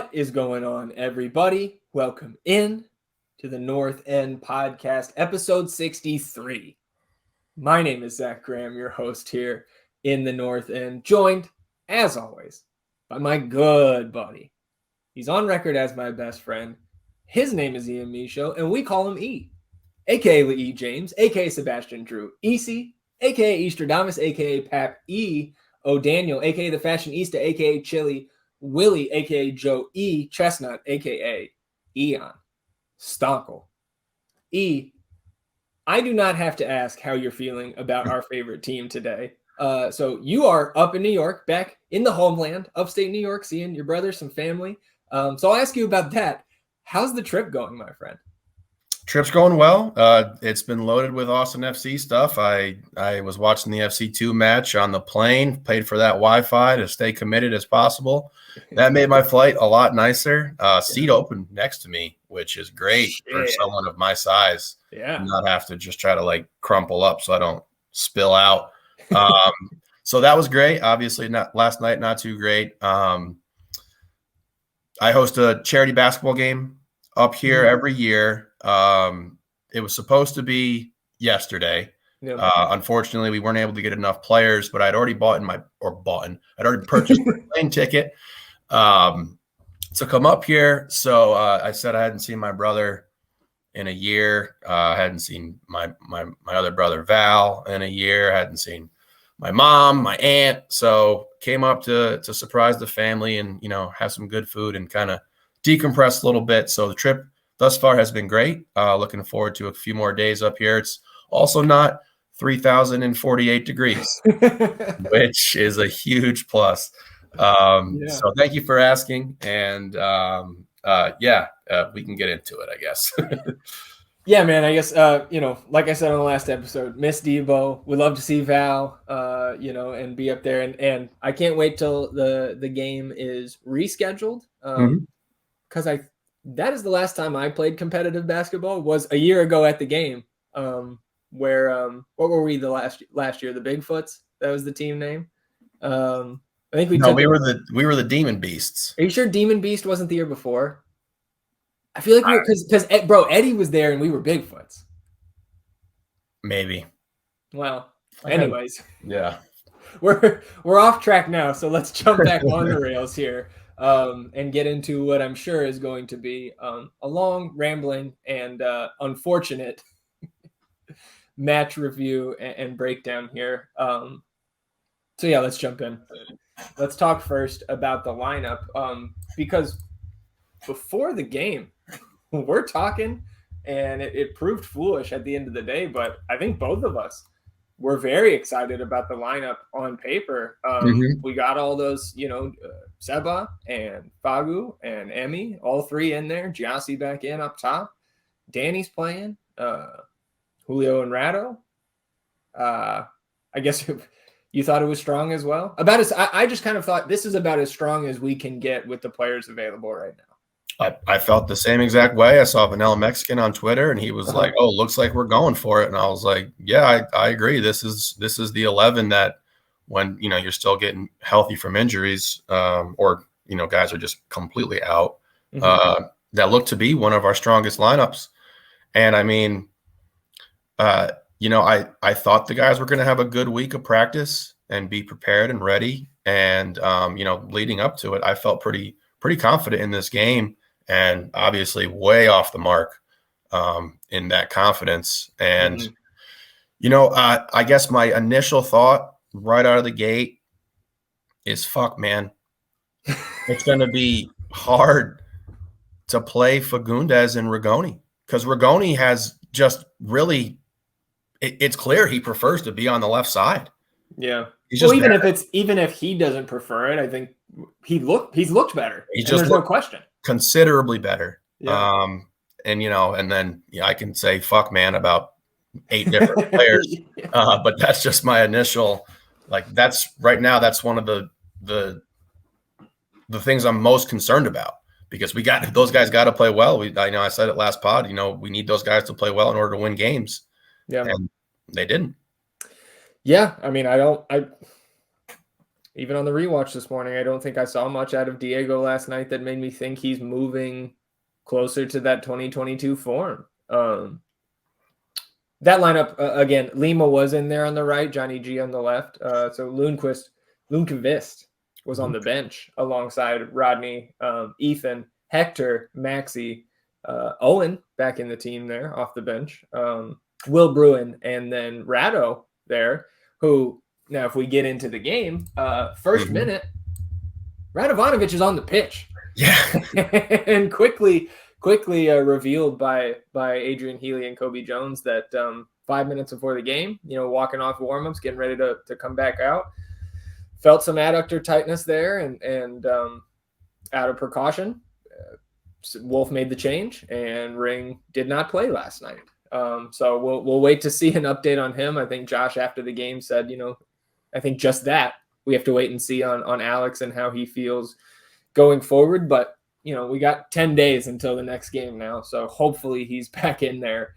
What is going on, everybody? Welcome in to the North End Podcast, episode 63. My name is Zach Graham, your host here in the North End, joined, as always, by my good buddy. He's on record as my best friend. His name is Ian Michaud, and we call him E, a.k.a. Lee James, a.k.a. Sebastian Drew, EC, a.k.a. Easterdamus, a.k.a. Pap E. O'Daniel, a.k.a. the Fashionista, a.k.a. Chili Willie, a.k.a. Joe E. Chestnut, a.k.a. Eon Stonkel. E, I do not have to ask how you're feeling about our favorite team today. So you are up in New York, back in the homeland, upstate New York, seeing your brother, some family. So I'll ask you about that. How's the trip going, my friend? Trip's going well. It's been loaded with awesome FC stuff. I was watching the FC2 match on the plane, paid for that Wi-Fi to stay committed as possible. That made my flight a lot nicer. Seat open next to me, which is great for someone of my size. Yeah. Not have to just try to like crumple up so I don't spill out. So that was great. Obviously, not last night, not too great. I host a charity basketball game up here every year. It was supposed to be yesterday. Yep. Unfortunately, we weren't able to get enough players, but I'd already I'd already purchased my plane ticket to come up here. So I said I hadn't seen my brother in a year. I hadn't seen my other brother Val in a year. I hadn't seen my mom, my aunt. So came up to surprise the family and, have some good food and kind of decompress a little bit. So the trip thus far has been great. Looking forward to a few more days up here. It's also not 3,048 degrees, which is a huge plus. So thank you for asking. And we can get into it, I guess. Yeah, man, I guess, like I said on the last episode, miss Debo. We'd love to see Val, and be up there. And I can't wait till the game is rescheduled. Because that is the last time I played competitive basketball was a year ago at the game. Where what were we the last year? The Bigfoots? That was the team name. I think we were the Demon Beasts. Are you sure Demon Beast wasn't the year before? I feel like we were because bro, Eddie was there and we were Bigfoots. Maybe. Well, anyways. Yeah. We're off track now, so let's jump back on the rails here. And get into what I'm sure is going to be a long, rambling, and unfortunate match review and breakdown here. So yeah, let's jump in. Let's talk first about the lineup because before the game, we're talking, and it proved foolish at the end of the day, but I think both of us were very excited about the lineup on paper. We got all those, Seba and Fagu and Emmy, all three in there. Driussi back in up top. Danny's playing. Julio and Rado. I guess you thought it was strong as well. I just kind of thought this is about as strong as we can get with the players available right now. I felt the same exact way. I saw Vanilla Mexican on Twitter, and he was like, "Oh, looks like we're going for it." And I was like, "Yeah, I agree. This is the 11 that when you're still getting healthy from injuries, or guys are just completely out. That looked to be one of our strongest lineups." And I mean, I thought the guys were going to have a good week of practice and be prepared and ready. And leading up to it, I felt pretty confident in this game. And obviously way off the mark in that confidence. And, I guess my initial thought right out of the gate is, fuck, man, it's going to be hard to play Fagundes and Rigoni because Rigoni has just really it's clear he prefers to be on the left side. Yeah. Even if he doesn't prefer it, I think he's looked better. There's no question. Considerably better. Yeah. And then I can say fuck man about 8 different players. But that's just my initial, that's right now, that's one of the things I'm most concerned about because those guys got to play well. I said it last pod, we need those guys to play well in order to win games. Yeah. And they didn't. Yeah. I mean, even on the rewatch this morning, I don't think I saw much out of Diego last night that made me think he's moving closer to that 2022 form. That lineup, again, Lima was in there on the right, Johnny G on the left. So Lundqvist was on the bench alongside Rodney, Ethan, Hector, Maxi, Owen back in the team there off the bench, Will Bruin, and then Rado there, who, now if we get into the game, first minute, Radovanović is on the pitch. Yeah. And quickly revealed by Adrian Healy and Kobe Jones that 5 minutes before the game, walking off warm-ups, getting ready to come back out, felt some adductor tightness there, and out of precaution, Wolff made the change, and Ring did not play last night. So we'll wait to see an update on him. I think Josh after the game said, I think just that we have to wait and see on Alex and how he feels going forward. But we got 10 days until the next game now. So hopefully he's back in there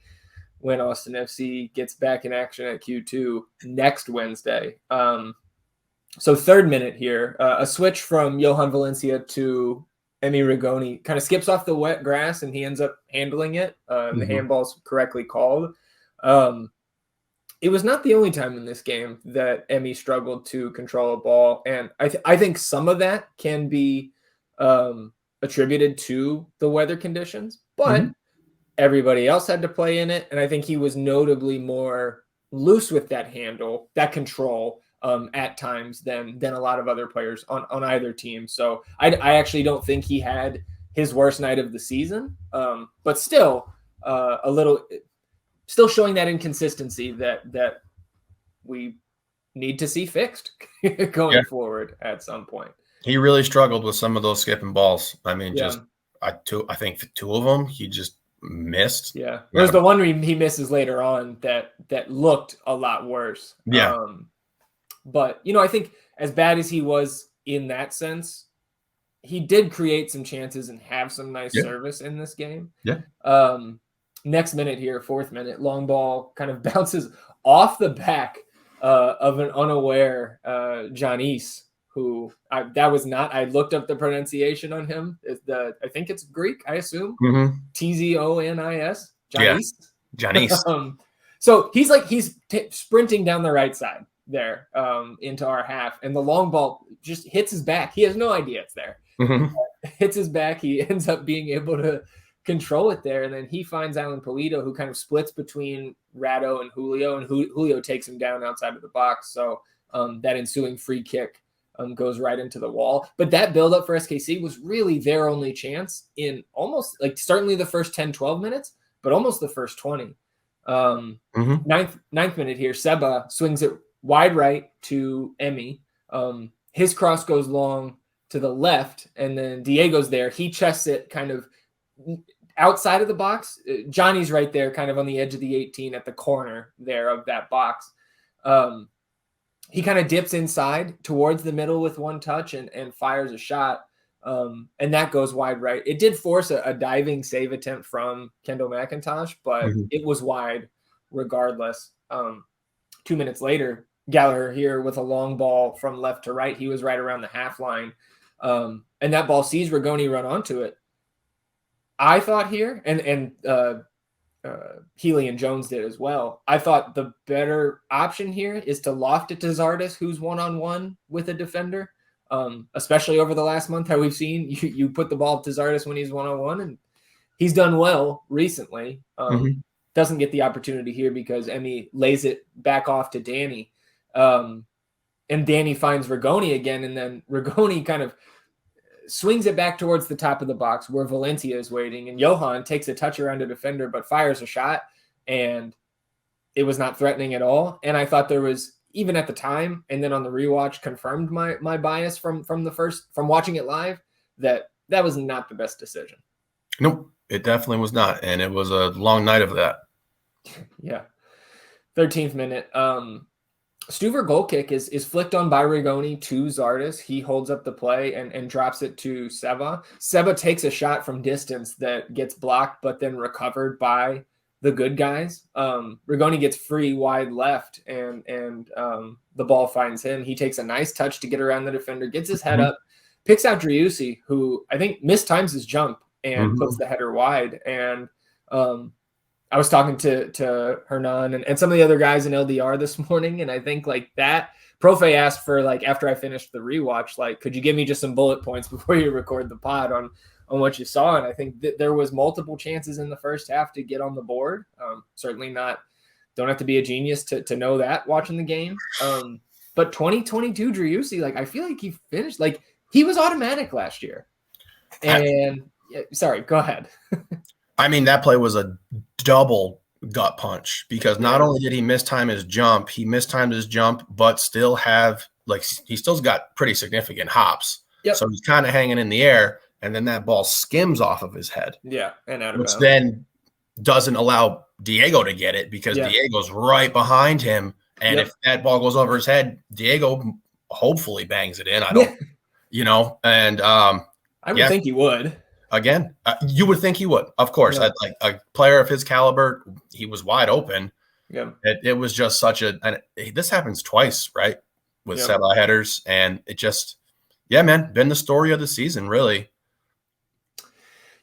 when Austin FC gets back in action at Q2 next Wednesday. So third minute here, a switch from Johan Valencia to Emi Rigoni, kind of skips off the wet grass and he ends up handling it. The handball's correctly called. It was not the only time in this game that Emi struggled to control a ball. And I think some of that can be attributed to the weather conditions, but everybody else had to play in it. And I think he was notably more loose with that handle, that control at times than a lot of other players on either team. So I actually don't think he had his worst night of the season, but still still showing that inconsistency that we need to see fixed going forward at some point. He really struggled with some of those skipping balls. I mean, I think two of them he just missed. Yeah, there's the one he misses later on that looked a lot worse. Yeah, but I think as bad as he was in that sense, he did create some chances and have some nice service in this game. Yeah. Next minute here, fourth minute, long ball kind of bounces off the back of an unaware Giannis, who I looked up the pronunciation on him. I think it's Greek, I assume. Tzonis. Giannis. Giannis. So he's sprinting down the right side there into our half, and the long ball just hits his back. He has no idea it's there. Hits his back. He ends up being able to control it there, and then he finds Alan Polito, who kind of splits between Rado and Julio, and Julio takes him down outside of the box. So that ensuing free kick goes right into the wall. But that buildup for SKC was really their only chance in almost certainly the first 10-12 minutes, but almost the first 20. Ninth minute here, Seba swings it wide right to Emi. His cross goes long to the left, and then Diego's there. He chests it kind of outside of the box. Johnny's right there, kind of on the edge of the 18 at the corner there of that box. He kind of dips inside towards the middle with one touch and fires a shot. And that goes wide right. It did force a diving save attempt from Kendall McIntosh, but it was wide regardless. 2 minutes later, Gallagher here with a long ball from left to right. He was right around the half line. And that ball sees Rigoni run onto it. I thought here, and Healy and Jones did as well, I thought the better option here is to loft it to Zardes, who's one-on-one with a defender, especially over the last month, how we've seen you put the ball to Zardes when he's one-on-one, and he's done well recently. Doesn't get the opportunity here because Emi lays it back off to Danny. And Danny finds Rigoni again, and then Rigoni kind of swings it back towards the top of the box where Valencia is waiting, and Johan takes a touch around a defender but fires a shot, and it was not threatening at all. And I thought there was, even at the time and then on the rewatch, confirmed my bias from watching it live, that was not the best decision. Nope, it definitely was not, and it was a long night of that. Yeah. 13th minute. Stuver goal kick is flicked on by Rigoni to Zardes. He holds up the play and drops it to Seba. Seba takes a shot from distance that gets blocked, but then recovered by the good guys. Rigoni gets free wide left, and the ball finds him. He takes a nice touch to get around the defender, gets his head up, picks out Driussi, who I think mistimes his jump and puts the header wide. And I was talking to Hernan and some of the other guys in LDR this morning, and I think like that Profe asked for, like, after I finished the rewatch, like, could you give me just some bullet points before you record the pod on what you saw? And I think there was multiple chances in the first half to get on the board. Certainly don't have to be a genius to know that watching the game. But 2022 Driussi, like, I feel like he finished, like, he was automatic last year. And sorry, go ahead. I mean, that play was a double gut punch, because not only did he mistime his jump, but still have, like, he still's got pretty significant hops. Yep. So he's kind of hanging in the air, and then that ball skims off of his head. Yeah, and out of bounds. Which then doesn't allow Diego to get it, because Diego's right behind him. And if that ball goes over his head, Diego hopefully bangs it in. I don't, and I would think he would. Again, you would think he would, of course. Like a player of his caliber, he was wide open. Yeah, it was just such this happens twice, right, with Seba headers, and it just, man, been the story of the season, really.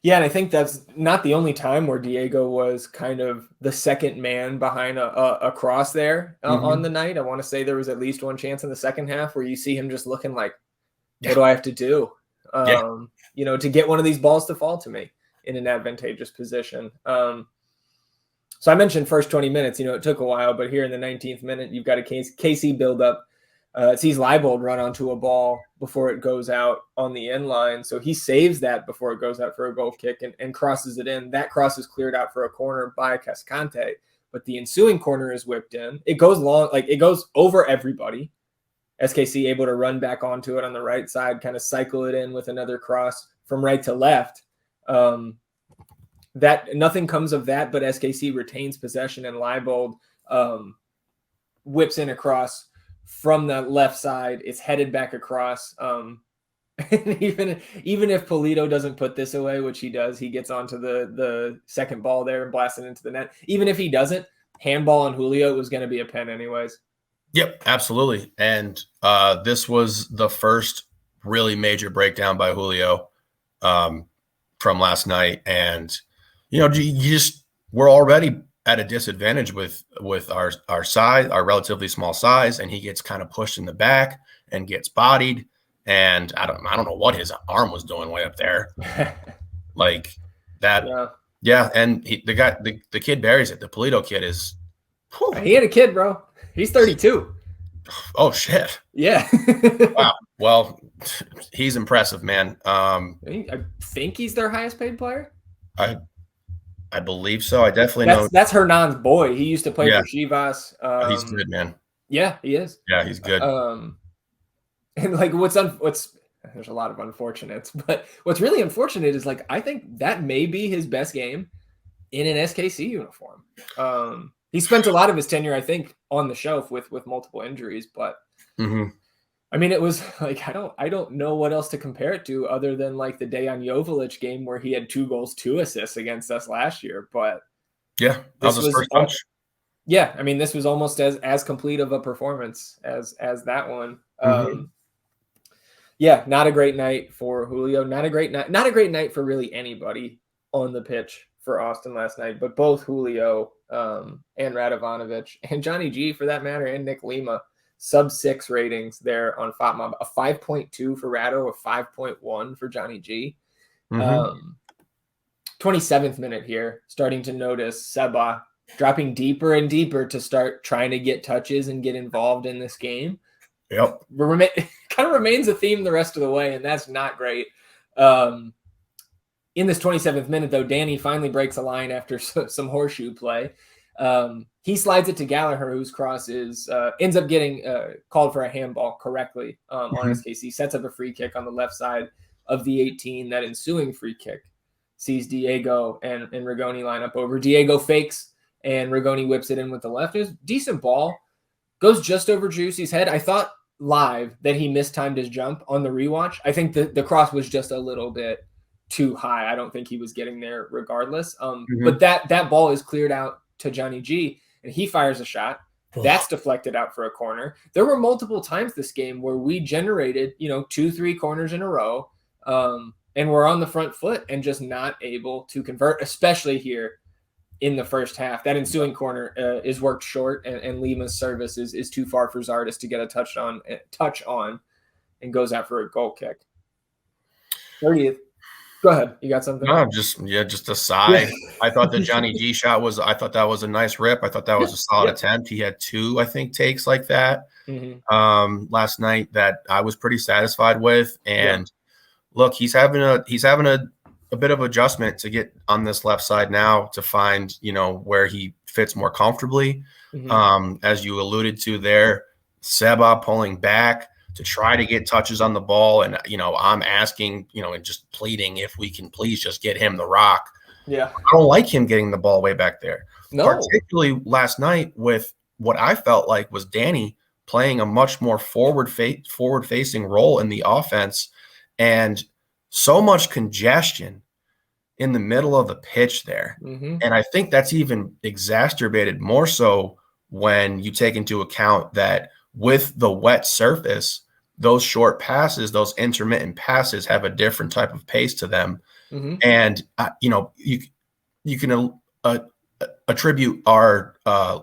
Yeah, and I think that's not the only time where Diego was kind of the second man behind a cross there on the night. I want to say there was at least one chance in the second half where you see him just looking like, what do I have to do? To get one of these balls to fall to me in an advantageous position. So I mentioned first 20 minutes, it took a while, but here in the 19th minute, you've got a KC build up. It sees Leibold run onto a ball before it goes out on the end line. So he saves that before it goes out for a goal kick and crosses it in. That cross is cleared out for a corner by Cascante, but the ensuing corner is whipped in. It goes long, like it goes over everybody. SKC able to run back onto it on the right side, kind of cycle it in with another cross from right to left. That nothing comes of that, but SKC retains possession, and Leibold whips in across from the left side. It's headed back across. And even if Polito doesn't put this away, which he does, he gets onto the second ball there and blasts it into the net. Even if he doesn't, handball on Julio was going to be a pen anyways. Yep, absolutely. And this was the first really major breakdown by Julio from last night. And, we're already at a disadvantage with our size, our relatively small size, and he gets kind of pushed in the back and gets bodied. And I don't know what his arm was doing way up there. Like that. Yeah. And the kid buries it. The Polito kid is. Whew. He had a kid, bro. He's 32. Oh, shit. Yeah. Wow. Well, he's impressive, man. I think he's their highest paid player. I believe so. I definitely know. That's Hernan's boy. He used to play for Chivas. He's good, man. Yeah, he is. Yeah, he's good. And like there's a lot of unfortunates, but what's really unfortunate is, like, I think that may be his best game in an SKC uniform. He spent a lot of his tenure, I think, on the shelf with multiple injuries, but I mean, it was like, I don't know what else to compare it to other than like the Dejan Joveljic game where he had 2 goals, 2 assists against us last year. But yeah, that was his first touch. Yeah, I mean, this was almost as complete of a performance as that one. Yeah, not a great night for Julio. Not a great night for really anybody on the pitch for Austin last night. But both Julio and Radovanović and Johnny G, for that matter, and Nick Lima, sub-6 ratings there on FOTMob. A 5.2 for Rado, a 5.1 for Johnny G. 27th minute here, starting to notice Seba dropping deeper and deeper to start trying to get touches and get involved in this game. Yep. Kind of remains a theme the rest of the way, and that's not great. In this 27th minute, though, Danny finally breaks a line after some horseshoe play. He slides it to Gallagher, whose cross ends up getting called for a handball correctly on SKC. Sets up a free kick on the left side of the 18. That ensuing free kick sees Diego and Rigoni line up over. Diego fakes, and Rigoni whips it in with the left. It was a decent ball. Goes just over Driussi's head. I thought live that he mistimed his jump on the rewatch. I think the cross was just a little bit too high. I don't think he was getting there regardless. But that ball is cleared out to Johnny G, and he fires a shot. That's deflected out for a corner. There were multiple times this game where we generated, 2-3 corners in a row, and we're on the front foot and just not able to convert, especially here in the first half. That ensuing corner is worked short, and Lima's service is too far for Zardes to get a touch on, and goes out for a goal kick. 30th. Go ahead. You got something? No, just a sigh. I thought the Johnny G shot I thought that was a nice rip. I thought that was a solid attempt. He had 2, I think, takes like that last night that I was pretty satisfied with. And look, he's having a bit of adjustment to get on this left side now to find, where he fits more comfortably. As you alluded to there, Seba pulling back to try to get touches on the ball. And, I'm asking, and just pleading if we can please just get him the rock. Yeah. I don't like him getting the ball way back there. No. Particularly last night with what I felt like was Danny playing a much more forward-facing role in the offense, and so much congestion in the middle of the pitch there. And I think that's even exacerbated more so when you take into account that with the wet surface, those short passes, those intermittent passes have a different type of pace to them. And, you can attribute our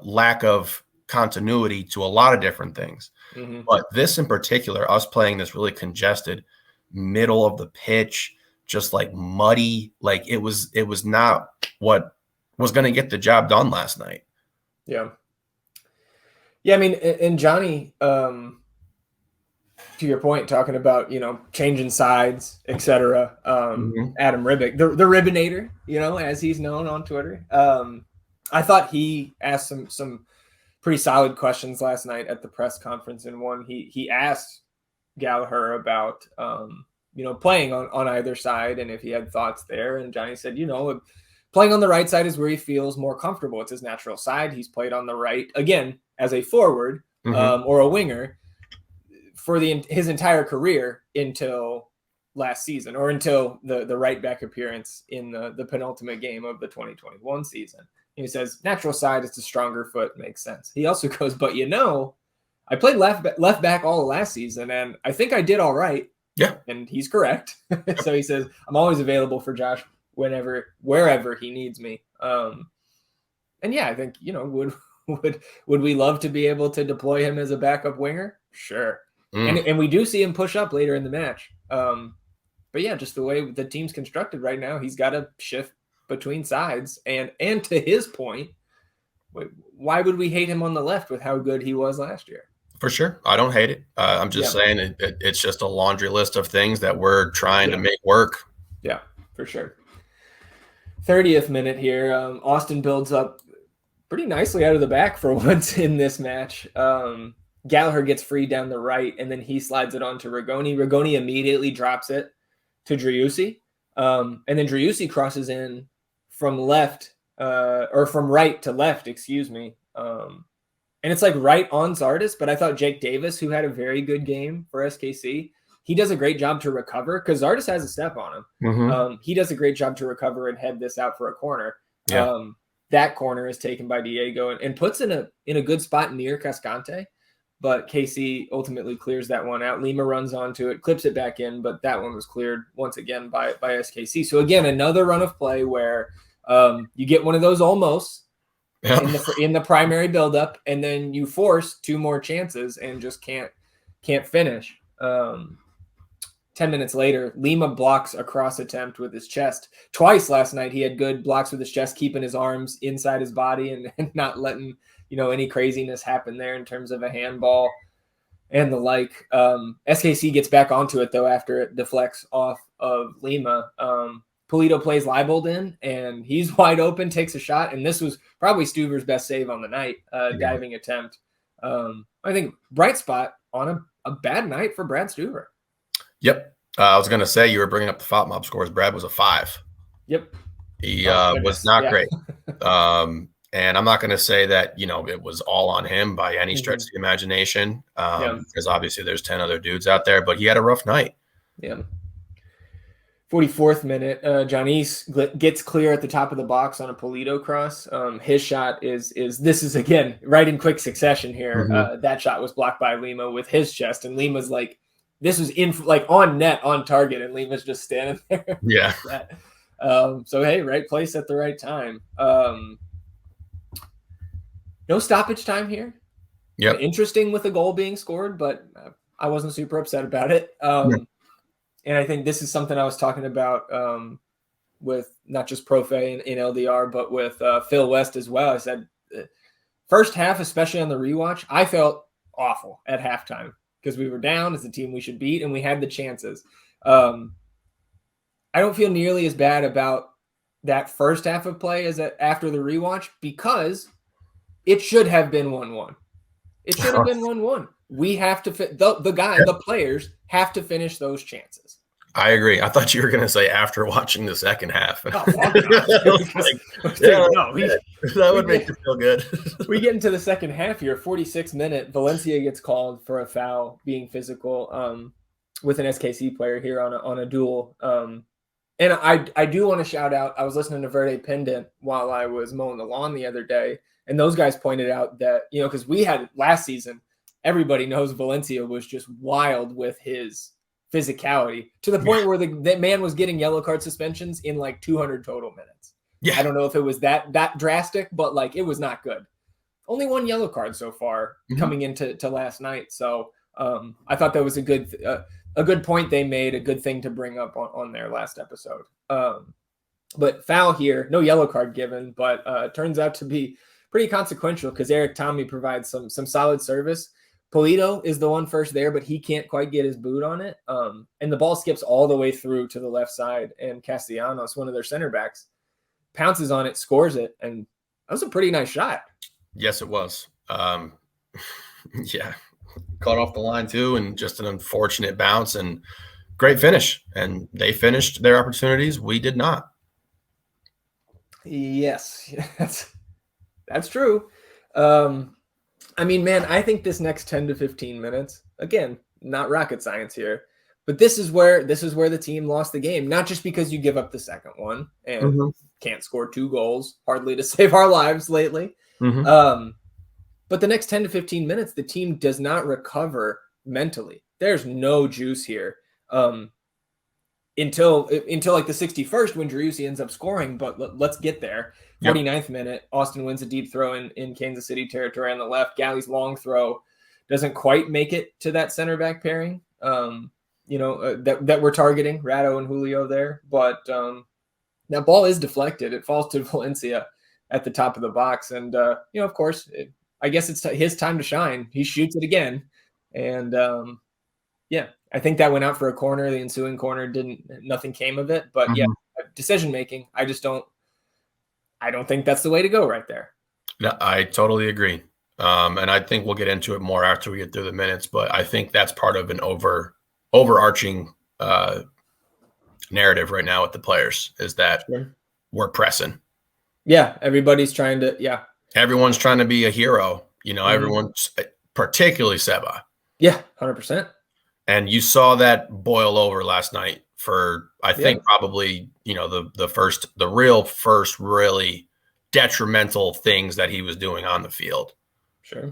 lack of continuity to a lot of different things. But this in particular, us playing this really congested middle of the pitch, just like muddy, like it was not what was going to get the job done last night. Yeah. I mean, and Johnny, to your point, talking about, changing sides, etc. Adam Ribbick, the Ribbinator, as he's known on Twitter. I thought he asked some pretty solid questions last night at the press conference. And one, he asked Gallagher about, playing on either side and if he had thoughts there. And Johnny said, playing on the right side is where he feels more comfortable. It's his natural side. He's played on the right, again, as a forward or a winger for his entire career until last season, or until the right back appearance in the penultimate game of the 2021 season. And he says, natural side is the stronger foot, makes sense. He also goes, but I played left back all of last season, and I think I did all right. Yeah. And he's correct. So he says, I'm always available for Josh wherever he needs me. And yeah, I think, would we love to be able to deploy him as a backup winger? Sure. And we do see him push up later in the match. But yeah, just the way the team's constructed right now, he's got to shift between sides. And to his point, why would we hate him on the left with how good he was last year? For sure. I don't hate it. I'm just saying it's just a laundry list of things that we're trying to make work. Yeah, for sure. 30th minute here. Austin builds up pretty nicely out of the back for once in this match. Gallagher gets free down the right, and then he slides it on to Rigoni. Rigoni immediately drops it to Driussi. And then Driussi crosses in from left, or from right to left, excuse me. And it's like right on Zardes, but I thought Jake Davis, who had a very good game for SKC, he does a great job to recover because Zardes has a step on him. He does a great job to recover and head this out for a corner. Yeah. That corner is taken by Diego and puts in a good spot near Cascante, but KC ultimately clears that one out. Lima runs onto it, clips it back in, but that one was cleared once again by SKC. So again, another run of play where you get one of those almost in the primary buildup, and then you force 2 more chances and just can't finish. 10 minutes later, Lima blocks a cross attempt with his chest. Twice last night, he had good blocks with his chest, keeping his arms inside his body and not letting, any craziness happen there in terms of a handball and the like. SKC gets back onto it, though, after it deflects off of Lima. Polito plays Leibold in, and he's wide open, takes a shot, and this was probably Stuver's best save on the night, diving attempt. I think bright spot on a bad night for Brad Stuver. Yep. I was going to say, you were bringing up the FOTMob scores. Brad was a 5. Yep. He was not great. And I'm not going to say that, it was all on him by any stretch of the imagination, because obviously there's 10 other dudes out there, but he had a rough night. Yeah. 44th minute, Driussi gets clear at the top of the box on a Polito cross. His shot is this is again right in quick succession here. Mm-hmm. That shot was blocked by Lima with his chest, and Lima's like, this was in like on net, on target, and Lima's just standing there. Yeah. So hey, right place at the right time. No stoppage time here. Yep. Interesting with a goal being scored, but I wasn't super upset about it. And I think this is something I was talking about with not just Profe in LDR, but with Phil West as well. I said, first half, especially on the rewatch, I felt awful at halftime because we were down as the team we should beat, and we had the chances. I don't feel nearly as bad about that first half of play as after the rewatch, because it should have been 1-1. It should have been 1-1. We have to the players have to finish those chances. I agree. I thought you were going to say after watching the second half. Oh, that would make you feel good. We get into the second half here. 46th minute, Valencia gets called for a foul, being physical with an SKC player here on a duel. And I do want to shout out, I was listening to Verde Pendant while I was mowing the lawn the other day, and those guys pointed out that, because we had last season, everybody knows Valencia was just wild with his physicality to the point where that man was getting yellow card suspensions in like 200 total minutes. Yeah. I don't know if it was that drastic, but like it was not good. Only one yellow card so far coming into last night. So I thought that was a good point they made, a good thing to bring up on their last episode. But foul here, no yellow card given, but turns out to be pretty consequential because Eric Tommy provides some solid service. Polito is the one first there, but he can't quite get his boot on it. And the ball skips all the way through to the left side, and Castellanos, one of their center backs, pounces on it, scores it, and that was a pretty nice shot. Yes, it was. Yeah. Caught off the line too, and just an unfortunate bounce, and great finish. And they finished their opportunities. We did not. Yes, that's true. I mean, man, I think this next 10 to 15 minutes, again, not rocket science here, but this is where the team lost the game. Not just because you give up the second one and can't score 2 goals, hardly to save our lives lately. But the next 10 to 15 minutes, the team does not recover mentally. There's no juice here until like the 61st when Driussi ends up scoring. But let's get there. 49th minute, Austin wins a deep throw in Kansas City territory on the left. Galley's long throw doesn't quite make it to that center back pairing, that we're targeting, Rado and Julio there. But that ball is deflected. It falls to Valencia at the top of the box. And, of course, I guess it's his time to shine. He shoots it again. And, I think that went out for a corner. The ensuing corner nothing came of it. But, decision-making, I don't think that's the way to go right there. No, I totally agree. And I think we'll get into it more after we get through the minutes, but I think that's part of an overarching narrative right now with the players is that we're pressing. Yeah. Everybody's trying to, Everyone's trying to be a hero. Everyone's particularly Seba. Yeah. 100%. And you saw that boil over last night for, I think probably, the real first really detrimental things that he was doing on the field. Sure.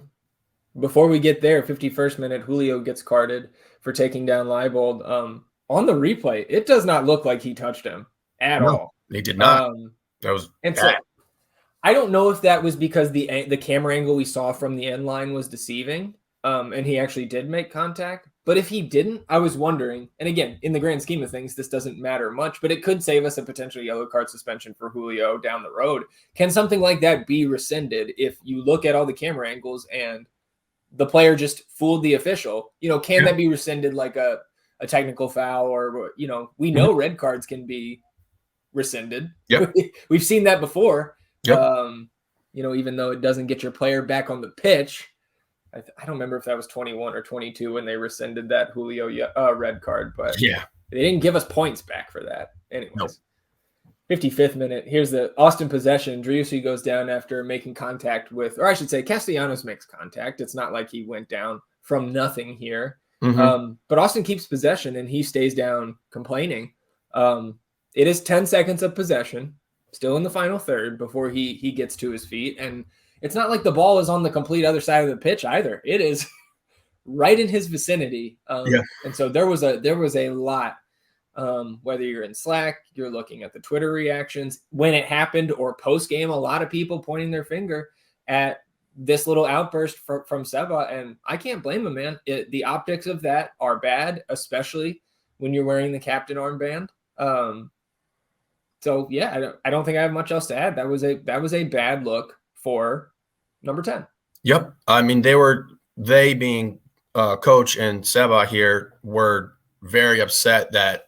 Before we get there, 51st minute, Julio gets carded for taking down Leibold. On the replay, it does not look like he touched him at all. He did not. That was and so I don't know if that was because the camera angle we saw from the end line was deceiving, and he actually did make contact. But if he didn't, I was wondering, and again, in the grand scheme of things, this doesn't matter much, but it could save us a potential yellow card suspension for Julio down the road. Can something like that be rescinded if you look at all the camera angles and the player just fooled the official? Can that be rescinded like a technical foul or, we know red cards can be rescinded. Yep. We've seen that before. Yep. Even though it doesn't get your player back on the pitch. I don't remember if that was 21 or 22 when they rescinded that Julio red card, but they didn't give us points back for that. Anyways, 55th minute. Here's the Austin possession. Driussi goes down after making contact with, or I should say, Castellanos makes contact. It's not like he went down from nothing here. But Austin keeps possession and he stays down complaining. It is 10 seconds of possession, still in the final third before he gets to his feet. And it's not like the ball is on the complete other side of the pitch either. It is right in his vicinity. And so there was a lot, whether you're in Slack, you're looking at the Twitter reactions when it happened, or post game, a lot of people pointing their finger at this little outburst from Seba. And I can't blame him, man. The optics of that are bad, especially when you're wearing the captain armband. So yeah, I don't think I have much else to add. That was a bad look for number 10. Yep. I mean, they being coach and Seba here were very upset that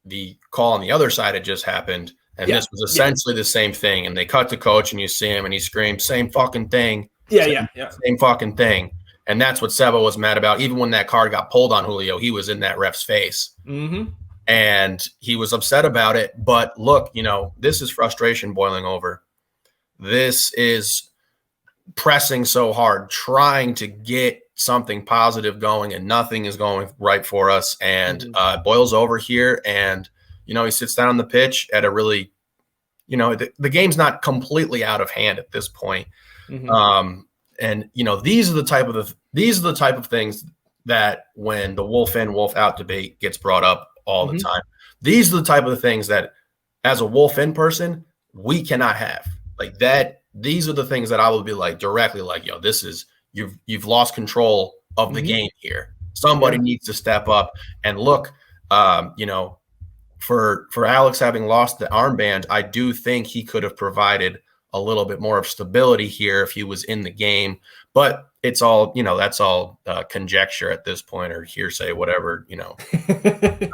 the call on the other side had just happened. And this was essentially the same thing. And they cut to coach and you see him and he screams, same fucking thing. Same fucking thing. And that's what Seba was mad about. Even when that card got pulled on Julio, he was in that ref's face. Mm-hmm. And he was upset about it. But look, this is frustration boiling over. This is pressing so hard, trying to get something positive going, and nothing is going right for us. And it boils over here. And, he sits down on the pitch at a really, the game's not completely out of hand at this point. Mm-hmm. And, these are the type of things that when the Wolff in, Wolff out debate gets brought up all the time, these are the type of things that as a Wolff in person, we cannot have like that. These are the things that I will be like directly like, this is, you've lost control of the game here. Somebody needs to step up and look, for Alex having lost the armband, I do think he could have provided a little bit more of stability here if he was in the game, but it's all, that's all conjecture at this point, or hearsay, whatever,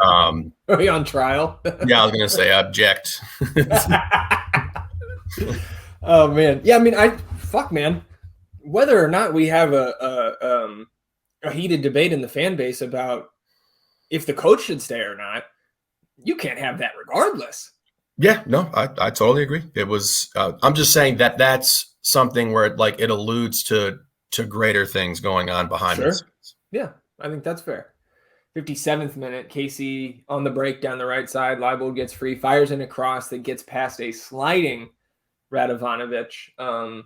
Are we on trial? Yeah, I was going to say object. Oh man. Yeah. I mean, man, whether or not we have a heated debate in the fan base about if the coach should stay or not, you can't have that regardless. Yeah, no, I totally agree. It was, I'm just saying that's something where it alludes to greater things going on behind the scenes. Yeah, I think that's fair. 57th minute, Casey on the break down the right side. Leibold gets free, fires in a cross that gets past a sliding Radovanović,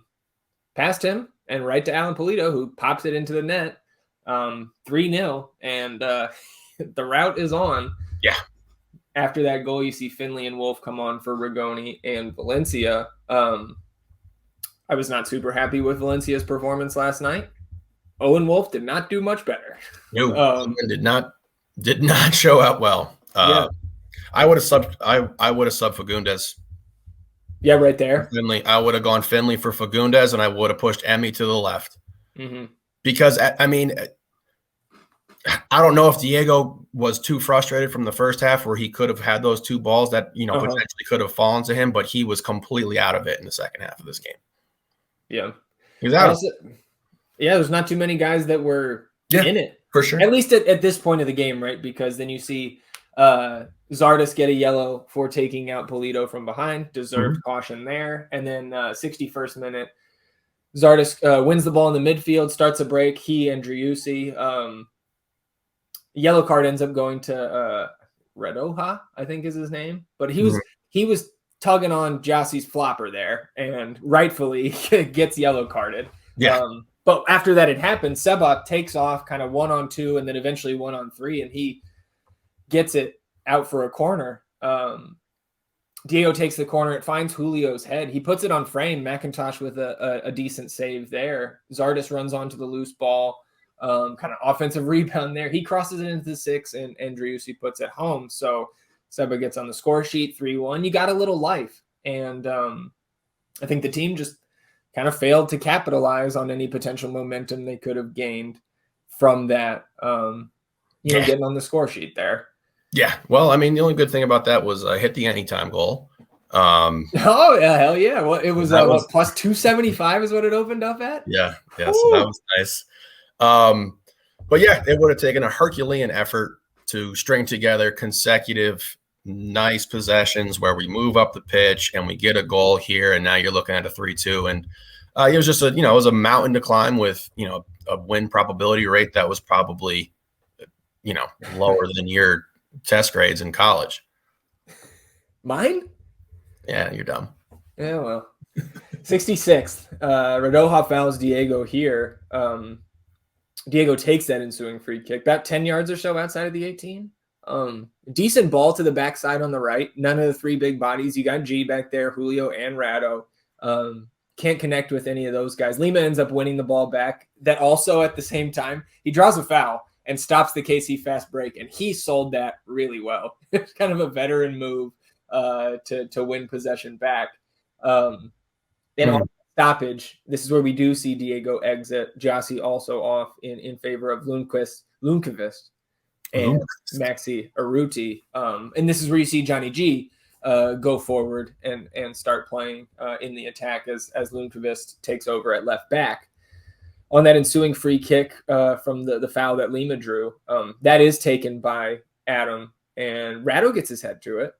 past him and right to Alan Pulido, who pops it into the net, 3-0, and the route is on. Yeah. After that goal, you see Finley and Wolff come on for Rigoni and Valencia. I was not super happy with Valencia's performance last night. Owen Wolff did not do much better. No, did not show up well. I would have subbed. I would have subbed Fagundes. Yeah, right there. Finley. I would have gone Finley for Fagundes, and I would have pushed Emmy to the left. Mm-hmm. Because I mean, I don't know if Diego was too frustrated from the first half where he could have had those two balls that, potentially could have fallen to him, but he was completely out of it in the second half of this game. Yeah. He was out. There's not too many guys that were in it. For sure. At least at this point of the game, right? Because then you see Zardes get a yellow for taking out Pulido from behind. Deserved caution there. And then 61st minute, Zardes wins the ball in the midfield, starts a break. He and Driussi. Yellow card ends up going to Redoha, I think is his name. But he was tugging on Jossie's flopper there, and rightfully gets yellow carded. Yeah. But after that had happened, Seba takes off kind of 1-on-2 and then eventually 1-on-3, and he gets it out for a corner. Diego takes the corner. It finds Julio's head. He puts it on frame. McIntosh with a decent save there. Zardes runs onto the loose ball. Kind of offensive rebound there. He crosses it into the 6, and Driussi puts it home. So Seba gets on the score sheet, 3-1. You got a little life. And I think the team just kind of failed to capitalize on any potential momentum they could have gained from that, getting on the score sheet there. Yeah. Well, I mean, the only good thing about that was I hit the anytime goal. Oh, yeah, hell yeah. Well, it was, plus 275 is what it opened up at? Yeah. Yeah. So that was nice. But yeah, it would have taken a Herculean effort to string together consecutive nice possessions where we move up the pitch and we get a goal here, and now you're looking at a 3-2. And it was just it was a mountain to climb with, a win probability rate that was probably, lower than your test grades in college. Mine? Yeah, you're dumb. Yeah, well. 66th. Radoja fouls Diego here. Diego takes that ensuing free kick, about 10 yards or so outside of the 18. Decent ball to the backside on the right. None of the three big bodies. You got G back there, Julio and Rado. Can't connect with any of those guys. Lima ends up winning the ball back. That also at the same time, he draws a foul and stops the KC fast break, and he sold that really well. It's kind of a veteran move to win possession back. Then on stoppage, this is where we do see Diego exit. Driussi also off in favor of Lundqvist and Maxi Urruti. And this is where you see Johnny G go forward and start playing in the attack as Lundqvist takes over at left back. On that ensuing free kick from the foul that Lima drew, that is taken by Adam, and Rado gets his head through it.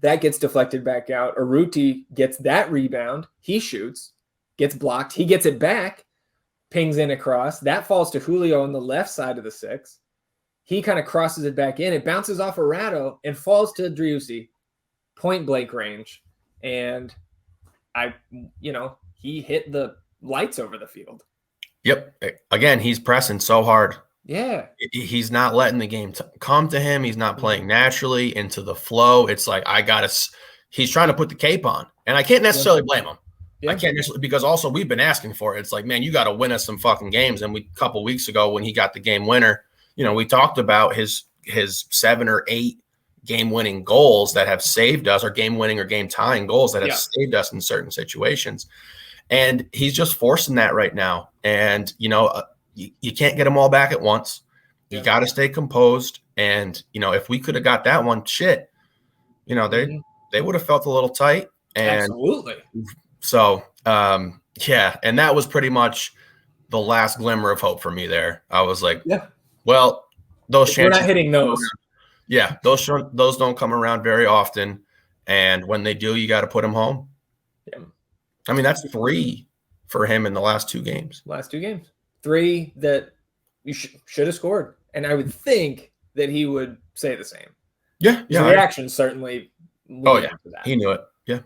That gets deflected back out. Urruti gets that rebound. He shoots, gets blocked. He gets it back, pings in across. That falls to Julio on the left side of the 6. He kind of crosses it back in. It bounces off of Rado and falls to Driussi, point blank range. And he hit the lights over the field. Yep. Again, he's pressing so hard. Yeah. He's not letting the game come to him. He's not playing naturally into the flow. It's like, he's trying to put the cape on. And I can't necessarily blame him. Yeah. I can't necessarily, because also we've been asking for it. It's like, man, you got to win us some fucking games. And a couple weeks ago when he got the game winner, we talked about his 7 or 8 game-winning goals that have saved us, or game-winning or game-tying goals that have saved us in certain situations. And he's just forcing that right now. And, you can't get them all back at once. You got to stay composed. And, if we could have got that one, they would have felt a little tight. And absolutely. So, and that was pretty much the last glimmer of hope for me there. I was like, well, those chances. We're not hitting those. Yeah, those don't come around very often. And when they do, you got to put them home. Yeah. I mean, that's 3 for him in the last 2 games. 3 that you should have scored. And I would think that he would say the same. Yeah. The reaction certainly. Oh, yeah. He knew it. Yeah.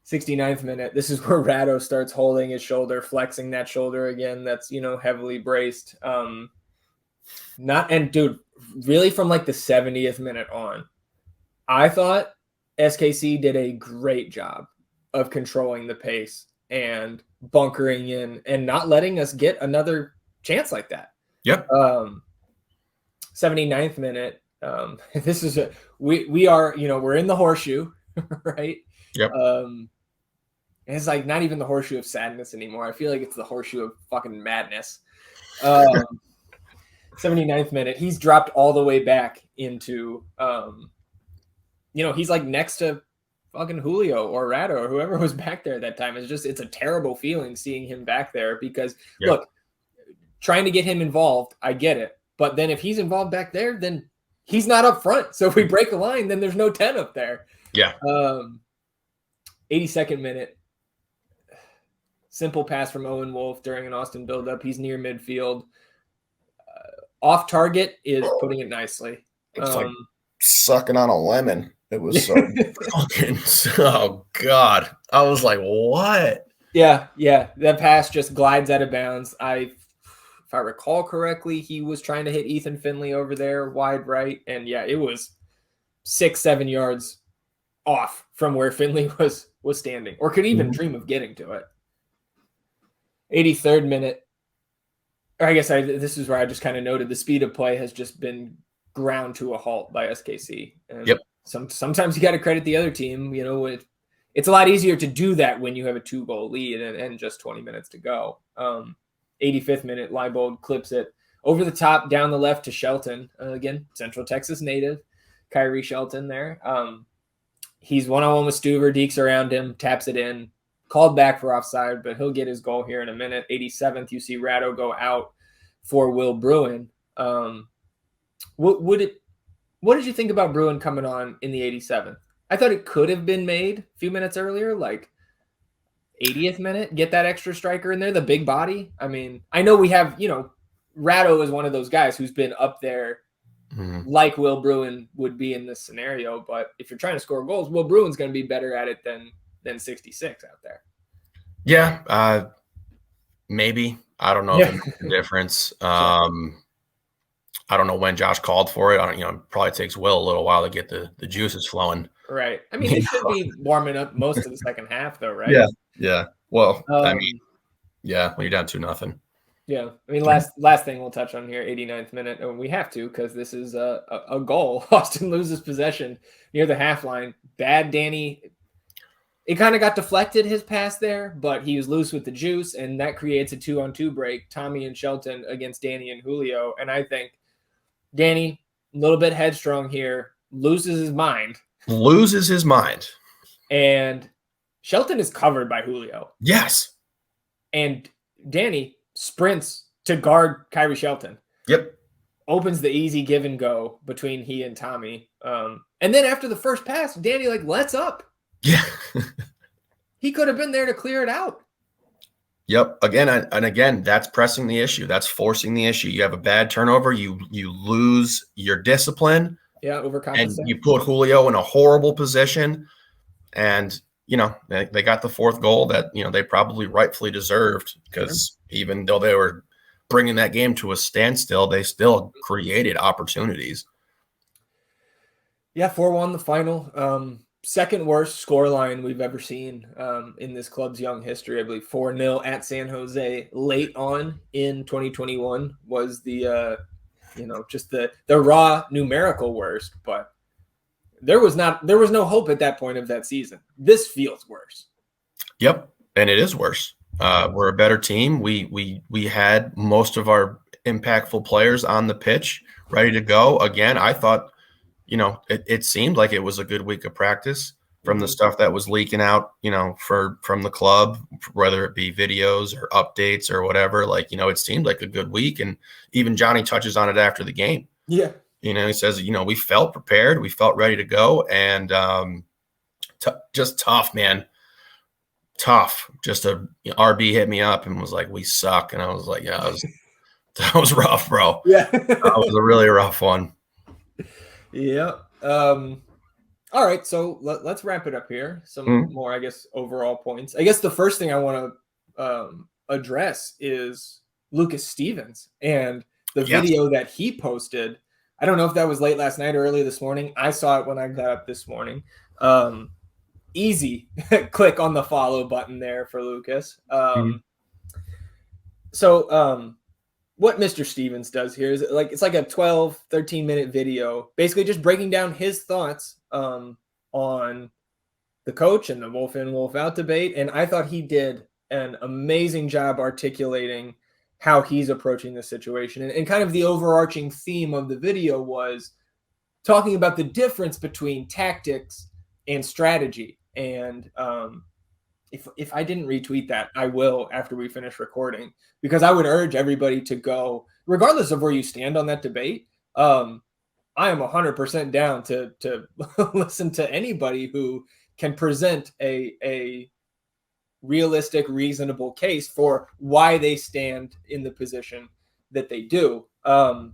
69th minute. This is where Rado starts holding his shoulder, flexing that shoulder again. That's, heavily braced. Really from like the 70th minute on, I thought SKC did a great job of controlling the pace and bunkering in and not letting us get another chance like that. Yep. 79th minute. This is we are, we're in the horseshoe, right? Yep. It's like not even the horseshoe of sadness anymore. I feel like it's the horseshoe of fucking madness. 79th minute. He's dropped all the way back into, he's like next to fucking Julio or Rado or whoever was back there at that time. It's a terrible feeling seeing him back there because look, trying to get him involved, I get it. But then if he's involved back there, then he's not up front. So if we break a line, then there's no 10 up there. Yeah. 82nd minute. Simple pass from Owen Wolff during an Austin buildup. He's near midfield. Off target is putting it nicely. It's like sucking on a lemon. It was so fucking, oh God. I was like, what? Yeah. That pass just glides out of bounds. If I recall correctly, he was trying to hit Ethan Finley over there wide right. And it was 6-7 yards off from where Finley was standing or could even dream of getting to it. 83rd minute. Or I guess this is where I just kind of noted the speed of play has just been ground to a halt by SKC. And sometimes you got to credit the other team. It's a lot easier to do that when you have a 2-goal lead and just 20 minutes to go. 85th minute, Leibold clips it over the top down the left to Shelton. Again, Central Texas native, Kyrie Shelton there. He's one-on-one with Stuver. Deeks around him, taps it in. Called back for offside, but he'll get his goal here in a minute. 87th, you see Rado go out for Will Bruin. What did you think about Bruin coming on in the 87th? I thought it could have been made a few minutes earlier, like 80th minute. Get that extra striker in there, the big body. I mean, I know we have, Rado is one of those guys who's been up there like Will Bruin would be in this scenario. But if you're trying to score goals, Will Bruin's going to be better at it than 66 out there. Yeah, maybe. I don't know if it makes a difference. I don't know when Josh called for it. It probably takes Will a little while to get the juices flowing. Right. I mean, he should be warming up most of the second half, though, right? Yeah. Well, yeah, when you're down 2-0. Yeah. I mean, last thing we'll touch on here, 89th minute, and we have to because this is a goal. Austin loses possession near the half line. Bad Danny. It kind of got deflected, his pass there, but he was loose with the juice, and that creates a 2-on-2 break, Tommy and Shelton against Danny and Julio. And I think Danny, a little bit headstrong here, loses his mind. And Shelton is covered by Julio. Yes. And Danny sprints to guard Kyrie Shelton. Yep. Opens the easy give and go between he and Tommy. And then after the first pass, Danny lets up. Yeah. He could have been there to clear it out. Yep. Again, that's pressing the issue. That's forcing the issue. You have a bad turnover. You lose your discipline. Yeah, overcompensate. And you put Julio in a horrible position. And, they got the fourth goal that, they probably rightfully deserved because even though they were bringing that game to a standstill, they still created opportunities. Yeah, 4-1 the final. Second worst scoreline we've ever seen in this club's young history. I believe 4-0 at San Jose late on in 2021 was the just the raw numerical worst, but there was no hope at that point of that season. This feels worse. Yep, and it is worse. We're a better team. We had most of our impactful players on the pitch ready to go. Again, I thought it seemed like it was a good week of practice from the stuff that was leaking out, from the club, whether it be videos or updates or whatever. It seemed like a good week. And even Johnny touches on it after the game. Yeah. He says, we felt prepared. We felt ready to go. And just tough, man. Tough. Just RB hit me up and was like, we suck. And I was like, yeah, that was rough, bro. Yeah. That was a really rough one. Yeah. All right. So let's wrap it up here. Some more, I guess, overall points. I guess the first thing I want to address is Lucas Stevens and the video that he posted. I don't know if that was late last night or early this morning. I saw it when I got up this morning. Easy click on the follow button there for Lucas. So what Mr. Stevens does here is it's like a 12, 13-minute video, basically just breaking down his thoughts on the coach and the Wolff in, Wolff out debate. And I thought he did an amazing job articulating how he's approaching the situation. And kind of the overarching theme of the video was talking about the difference between tactics and strategy. And if I didn't retweet that, I will after we finish recording, because I would urge everybody to go, regardless of where you stand on that debate. I am 100% down to listen to anybody who can present a realistic, reasonable case for why they stand in the position that they do. And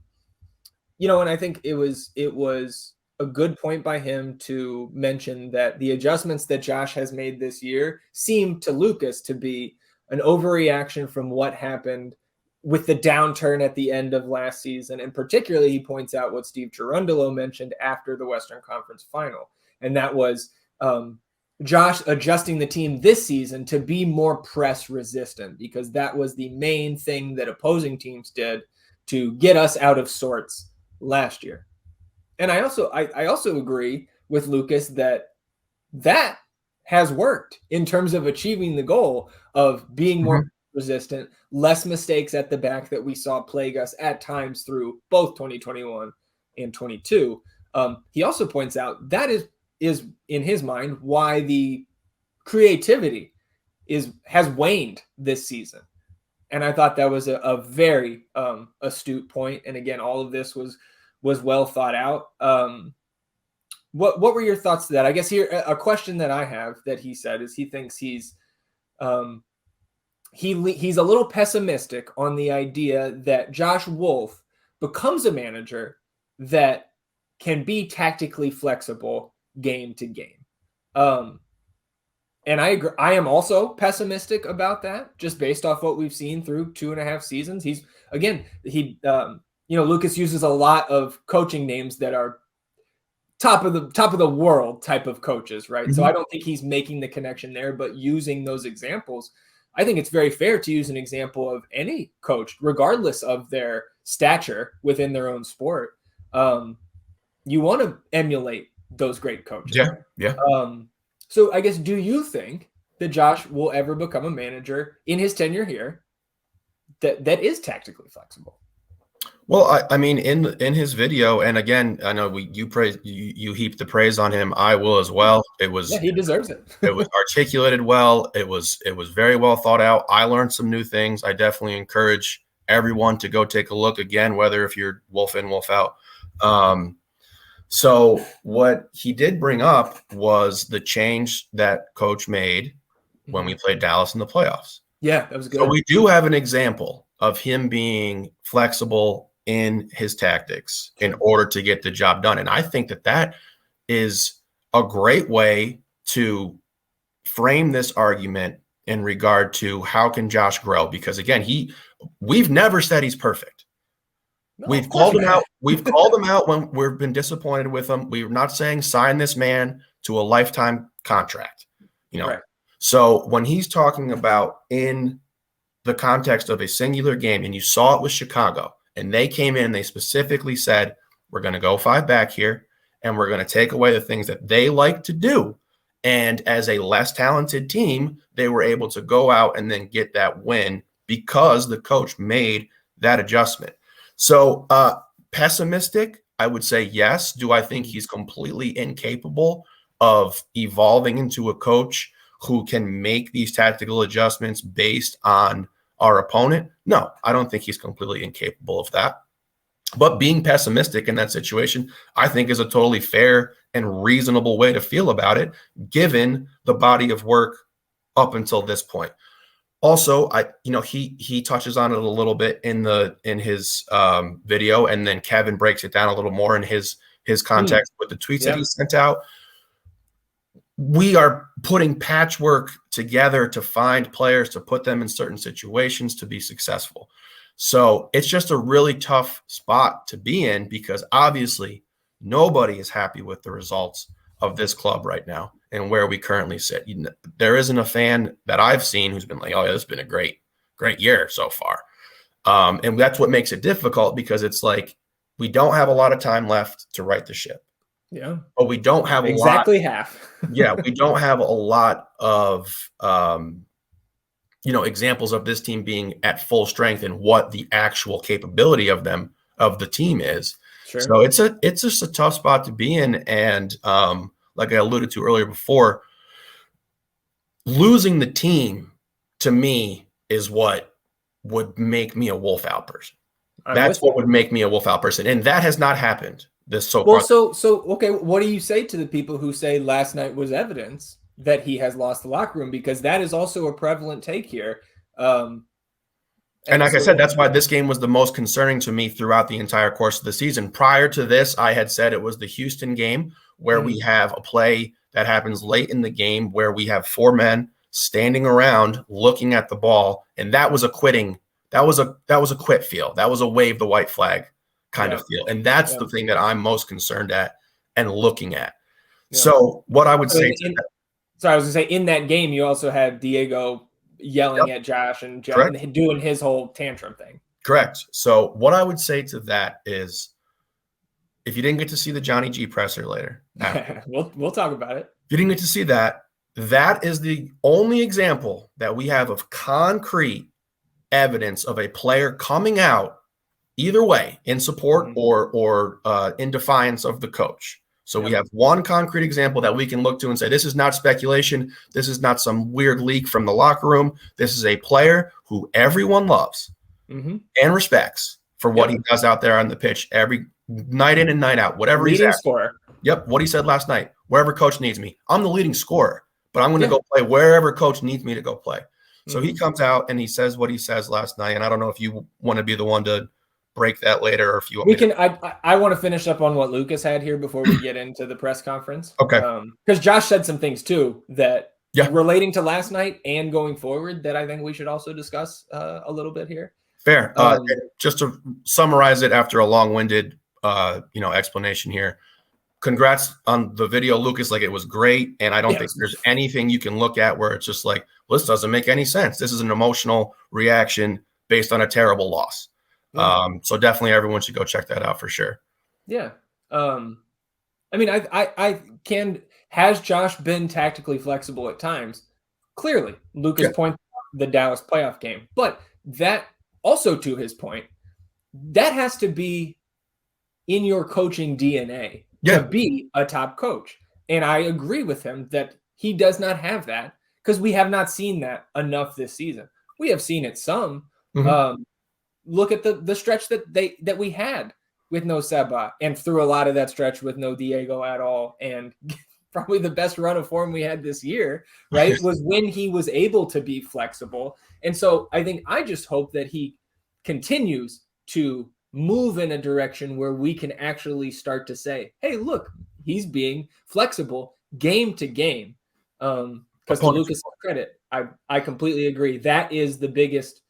I think it was a good point by him to mention that the adjustments that Josh has made this year seem to Lucas to be an overreaction from what happened with the downturn at the end of last season. And particularly, he points out what Steve Cherundolo mentioned after the Western Conference final. And that was Josh adjusting the team this season to be more press resistant, because that was the main thing that opposing teams did to get us out of sorts last year. And I also agree with Lucas that has worked in terms of achieving the goal of being more resistant, less mistakes at the back that we saw plague us at times through both 2021 and 22. He also points out that is in his mind why the creativity has waned this season. And I thought that was a very astute point. And again, all of this was well thought out. What were your thoughts to that? I guess here a question that I have that he said is he thinks he's a little pessimistic on the idea that Josh Wolff becomes a manager that can be tactically flexible game to game. And I agree. I am also pessimistic about that, just based off what we've seen through 2.5 seasons. Lucas uses a lot of coaching names that are top of the world type of coaches, right? Mm-hmm. So I don't think he's making the connection there, but using those examples, I think it's very fair to use an example of any coach, regardless of their stature within their own sport. You want to emulate those great coaches. Yeah. So I guess, do you think that Josh will ever become a manager in his tenure here that is tactically flexible? Well, I mean, in his video, and again, I know you heap the praise on him. I will as well. He deserves it. It was articulated well. It was very well thought out. I learned some new things. I definitely encourage everyone to go take a look again, whether if you're Wolff in, Wolff out. So what he did bring up was the change that coach made when we played Dallas in the playoffs. Yeah, that was good. So we do have an example of him being flexible in his tactics in order to get the job done. And I think that is a great way to frame this argument in regard to how can Josh grow? Because again, we've never said he's perfect. No, we've called him out. We've called him out when we've been disappointed with him. We're not saying sign this man to a lifetime contract, Right. So when he's talking about in the context of a singular game, and you saw it with Chicago, and they came in and they specifically said, we're going to go 5 back here, and we're going to take away the things that they like to do. And as a less talented team, they were able to go out and then get that win because the coach made that adjustment. So pessimistic, I would say yes. Do I think he's completely incapable of evolving into a coach who can make these tactical adjustments based on our opponent? No, I don't think he's completely incapable of that. But being pessimistic in that situation, I think, is a totally fair and reasonable way to feel about it, given the body of work up until this point. Also, he touches on it a little bit in his video, and then Kevin breaks it down a little more in his context with the tweets that he sent out. We are putting patchwork together to find players to put them in certain situations to be successful. So it's just a really tough spot to be in because obviously nobody is happy with the results of this club right now and where we currently sit. There isn't a fan that I've seen who's been like, oh, yeah, this has been a great year so far. And that's what makes it difficult because it's like we don't have a lot of time left to right the ship. Yeah. But we don't have exactly half. Yeah, we don't have a lot of examples of this team being at full strength and what the actual capability of the team is. Sure. So it's just a tough spot to be in. And like I alluded to earlier before, losing the team to me is what would make me a WolffOut person. That's what would make me a WolffOut person. And that has not happened this so far. Well, so okay, what do you say to the people who say last night was evidence that he has lost the locker room? Because that is also a prevalent take here. And like I said, that's why this game was the most concerning to me throughout the entire course of the season. Prior to this, I had said it was the Houston game where we have a play that happens late in the game where we have 4 men standing around looking at the ball, and that was a quitting. That was a quit feel. That was a wave the white flag kind of feel. And that's the thing that I'm most concerned at and looking at. Yeah. So what I would say I was gonna say in that game you also had Diego yelling at Josh and doing his whole tantrum thing. Correct. So what I would say to that is, if you didn't get to see the Johnny G presser later, we'll talk about it. If you didn't get to see that, that is the only example that we have of concrete evidence of a player coming out either way in support or in defiance of the coach. So we have one concrete example that we can look to and say, this is not speculation. This is not some weird leak from the locker room. This is a player who everyone loves and respects for what he does out there on the pitch every night in and night out, whatever he's at. Scorer. Yep. What he said last night, wherever coach needs me, I'm the leading scorer, but I'm going to go play wherever coach needs me to go play. So he comes out and he says what he says last night. And I don't know if you want to be the one to break that later, or if you want we can. I want to finish up on what Lucas had here before we get into the press conference. Okay. Because Josh said some things too that Yeah. relating to last night and going forward that I think we should also discuss a little bit here. Fair. Just to summarize it after a long-winded, explanation here. Congrats on the video, Lucas. Like, it was great. And I don't think there's anything you can look at where it's just like, well, this doesn't make any sense. This is an emotional reaction based on a terrible loss. Yeah. So definitely everyone should go check that out for sure. Yeah. I mean, has Josh been tactically flexible at times? Clearly, Lucas pointed out the Dallas playoff game, but that also, to his point, that has to be in your coaching DNA to be a top coach. And I agree with him that he does not have that because we have not seen that enough this season. We have seen it some. Mm-hmm. Look at the stretch that we had with no Seba, and through a lot of that stretch with no Diego at all. And probably the best run of form we had this year, right, was when he was able to be flexible. And so I just hope that he continues to move in a direction where we can actually start to say, hey, look, he's being flexible game to game. Because to Lucas' credit, I completely agree. That is the biggest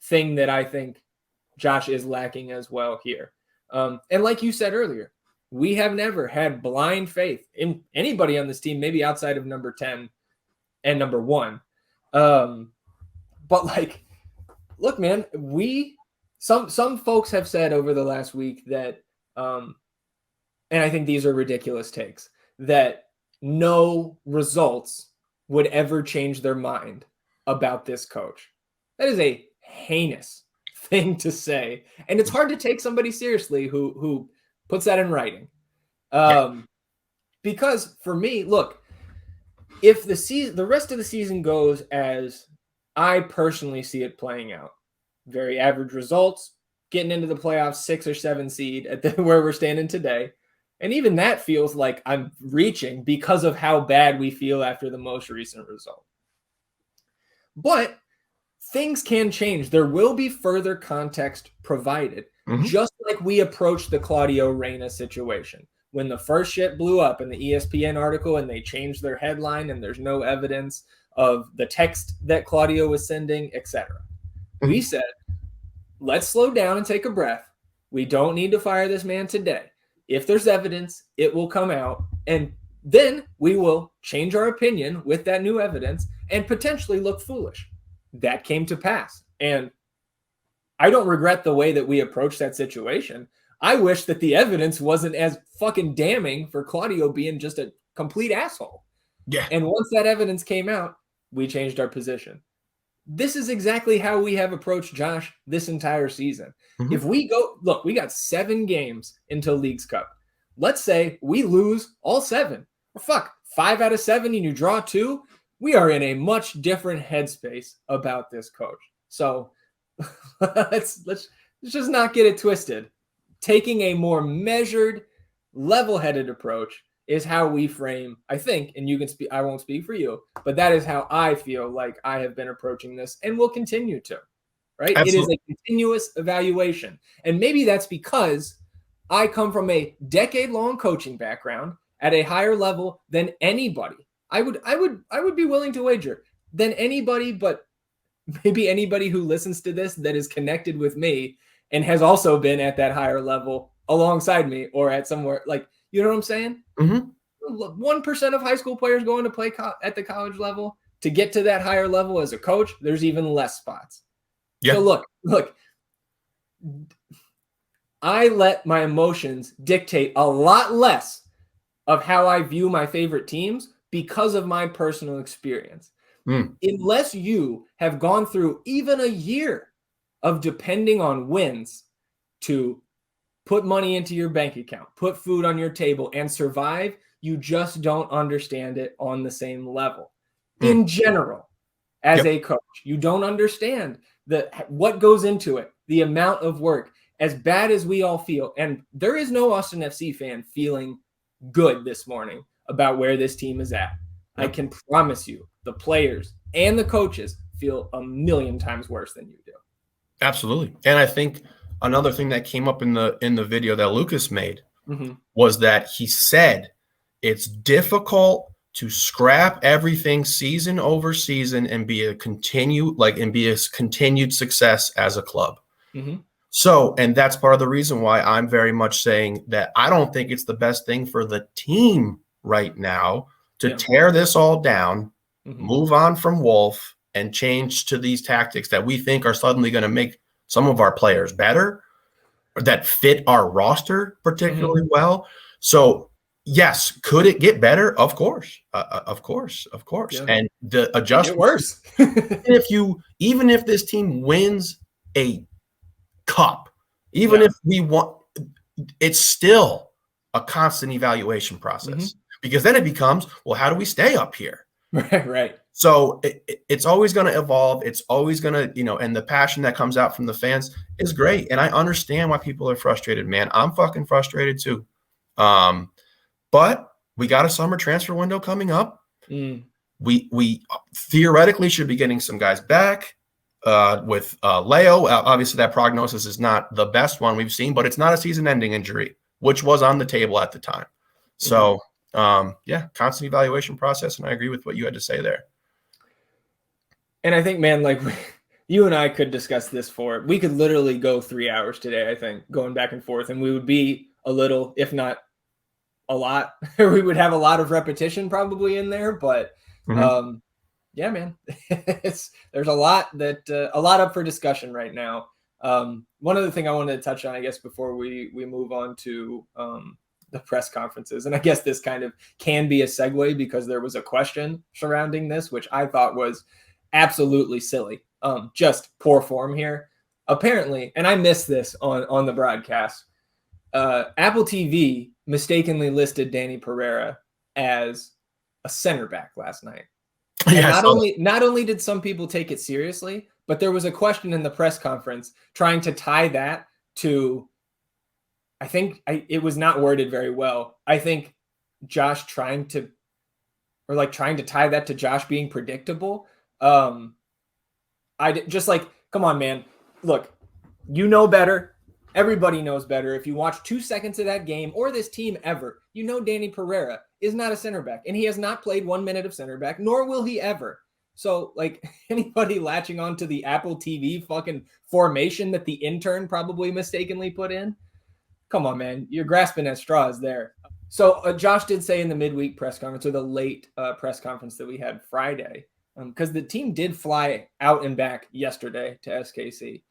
thing that I think Josh is lacking as well here. And like you said earlier, we have never had blind faith in anybody on this team, maybe outside of number 10 and number 1. But like, look, man, some folks have said over the last week that, and I think these are ridiculous takes, that no results would ever change their mind about this coach. That is a heinous thing to say. And it's hard to take somebody seriously who puts that in writing. Because for me, look, if the rest of the season goes as I personally see it playing out, very average results, getting into the playoffs, 6 or 7 seed at where we're standing today. And even that feels like I'm reaching because of how bad we feel after the most recent result. But things can change. There will be further context provided, just like we approached the Claudio Reyna situation. When the first shit blew up in the ESPN article and they changed their headline and there's no evidence of the text that Claudio was sending, etc. We said, let's slow down and take a breath. We don't need to fire this man today. If there's evidence, it will come out, and then we will change our opinion with that new evidence and potentially look foolish. That came to pass. And I don't regret the way that we approached that situation. I wish that the evidence wasn't as fucking damning for Claudio being just a complete asshole. Yeah. And once that evidence came out, we changed our position. This is exactly how we have approached Josh this entire season. If we we got 7 games until Leagues Cup. Let's say we lose all 7. Or 5 out of 7 and you draw 2. We are in a much different headspace about this coach. So let's just not get it twisted. Taking a more measured, level-headed approach is how we frame, I think, and you can speak, I won't speak for you, but that is how I feel like I have been approaching this and will continue to, right? Absolutely. It is a continuous evaluation. And maybe that's because I come from a decade-long coaching background at a higher level than anybody. I would be willing to wager than anybody, but maybe anybody who listens to this that is connected with me and has also been at that higher level alongside me or at somewhere like, you know what I'm saying? 1% of high school players going to play at the college level. To get to that higher level as a coach, there's even less spots. Yeah. So look, I let my emotions dictate a lot less of how I view my favorite teams because of my personal experience. Unless you have gone through even a year of depending on wins to put money into your bank account, put food on your table, and survive, you just don't understand it on the same level. In general, as a coach, you don't understand what goes into it, the amount of work, as bad as we all feel. And there is no Austin FC fan feeling good this morning about where this team is at. I can promise you the players and the coaches feel a million times worse than you do. Absolutely. And I think another thing that came up in the video that Lucas made was that he said it's difficult to scrap everything season over season and be a continued success as a club. So, and that's part of the reason why I'm very much saying that I don't think it's the best thing for the team right now to tear this all down, move on from Wolff, and change to these tactics that we think are suddenly going to make some of our players better, or that fit our roster particularly well. So, yes, could it get better? Of course, of course. Yeah. And the adjustment worse. even if this team wins a cup, even if we want, it's still a constant evaluation process, because then it becomes, well, how do we stay up here? Right. So it's always going to evolve. It's always going to, and the passion that comes out from the fans is great. And I understand why people are frustrated, man. I'm fucking frustrated too. But we got a summer transfer window coming up. We theoretically should be getting some guys back. With Leo, obviously that prognosis is not the best one we've seen, but it's not a season-ending injury, which was on the table at the time. So, constant evaluation process, and I agree with what you had to say there. And I think, man, like you and I could discuss this we could literally go 3 hours today, I think, going back and forth, and we would be a little, if not a lot, we would have a lot of repetition probably in there, but yeah, man, there's a lot up for discussion right now. One other thing I wanted to touch on, I guess, before we move on to the press conferences, and I guess this kind of can be a segue because there was a question surrounding this, which I thought was absolutely silly. Just poor form here. Apparently, and I missed this on the broadcast, Apple TV mistakenly listed Danny Pereira as a center back last night. And not only did some people take it seriously, but there was a question in the press conference trying to tie that to, I think it was not worded very well. I think Josh trying to tie that to Josh being predictable. Come on, man. Look, you know better. Everybody knows better. If you watch 2 seconds of that game or this team ever, Danny Pereira is not a center back, and he has not played 1 minute of center back, nor will he ever. So, like, anybody latching on to the Apple TV fucking formation that the intern probably mistakenly put in, come on, man, you're grasping at straws there. So Josh did say in the midweek press conference, or the late press conference that we had Friday, because the team did fly out and back yesterday to SKC,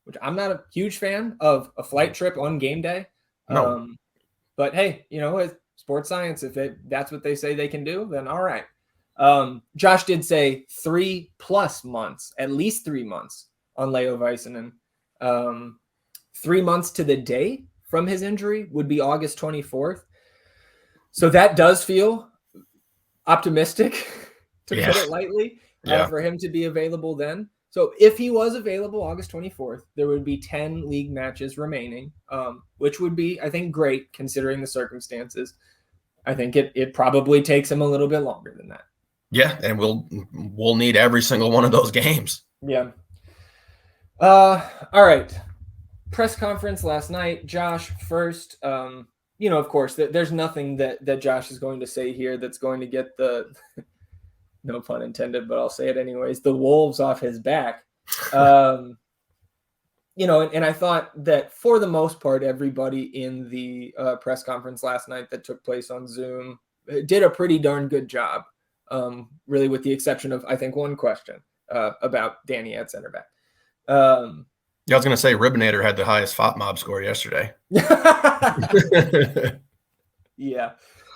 which I'm not a huge fan of a flight trip on game day. No. But hey, it's sports science. If that's what they say they can do, then all right. Josh did say 3+ months, at least 3 months on Leo Väisänen. 3 months to the day from his injury would be August 24th. So that does feel optimistic, to put it lightly, for him to be available then. So if he was available August 24th, there would be 10 league matches remaining, which would be, I think, great considering the circumstances. I think it probably takes him a little bit longer than that. Yeah, and we'll need every single one of those games. Yeah. All right. Press conference last night. Josh first. Of course, there's nothing that Josh is going to say here that's going to get the no pun intended, but I'll say it anyways, the wolves off his back. And I thought that for the most part, everybody in the press conference last night that took place on Zoom did a pretty darn good job, really, with the exception of, I think, one question about Danny at center back. I was going to say Ribbinator had the highest FOTMob score yesterday. Yeah.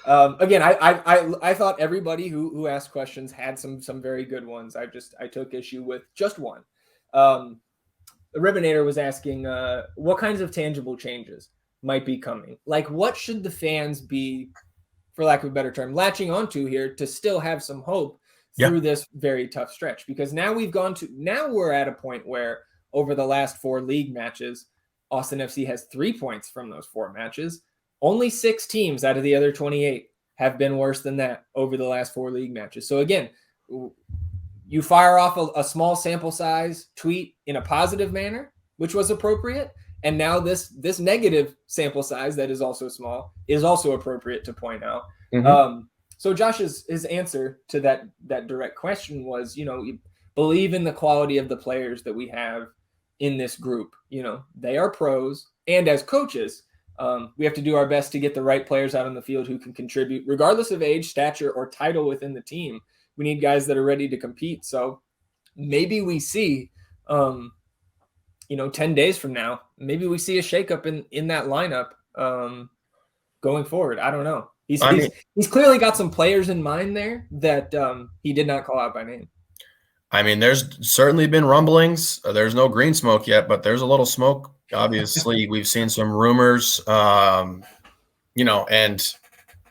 Again, I thought everybody who asked questions had some very good ones. I took issue with just one. The Ribbinator was asking what kinds of tangible changes might be coming. Like, what should the fans be, for lack of a better term, latching onto here to still have some hope through this very tough stretch? Because now we're at a point where over the last 4 league matches, Austin FC has 3 points from those 4 matches. Only 6 teams out of the other 28 have been worse than that over the last 4 league matches. So again, you fire off a small sample size tweet in a positive manner, which was appropriate. And now this negative sample size that is also small is also appropriate to point out. So Josh's his answer to that direct question was, you believe in the quality of the players that we have in this group. They are pros, and as coaches, we have to do our best to get the right players out on the field who can contribute, regardless of age, stature, or title within the team. We need guys that are ready to compete. So maybe we see, 10 days from now, maybe we see a shakeup in that lineup going forward. I don't know. He's clearly got some players in mind there that he did not call out by name. I mean, there's certainly been rumblings. There's no green smoke yet, but there's a little smoke. Obviously, we've seen some rumors, and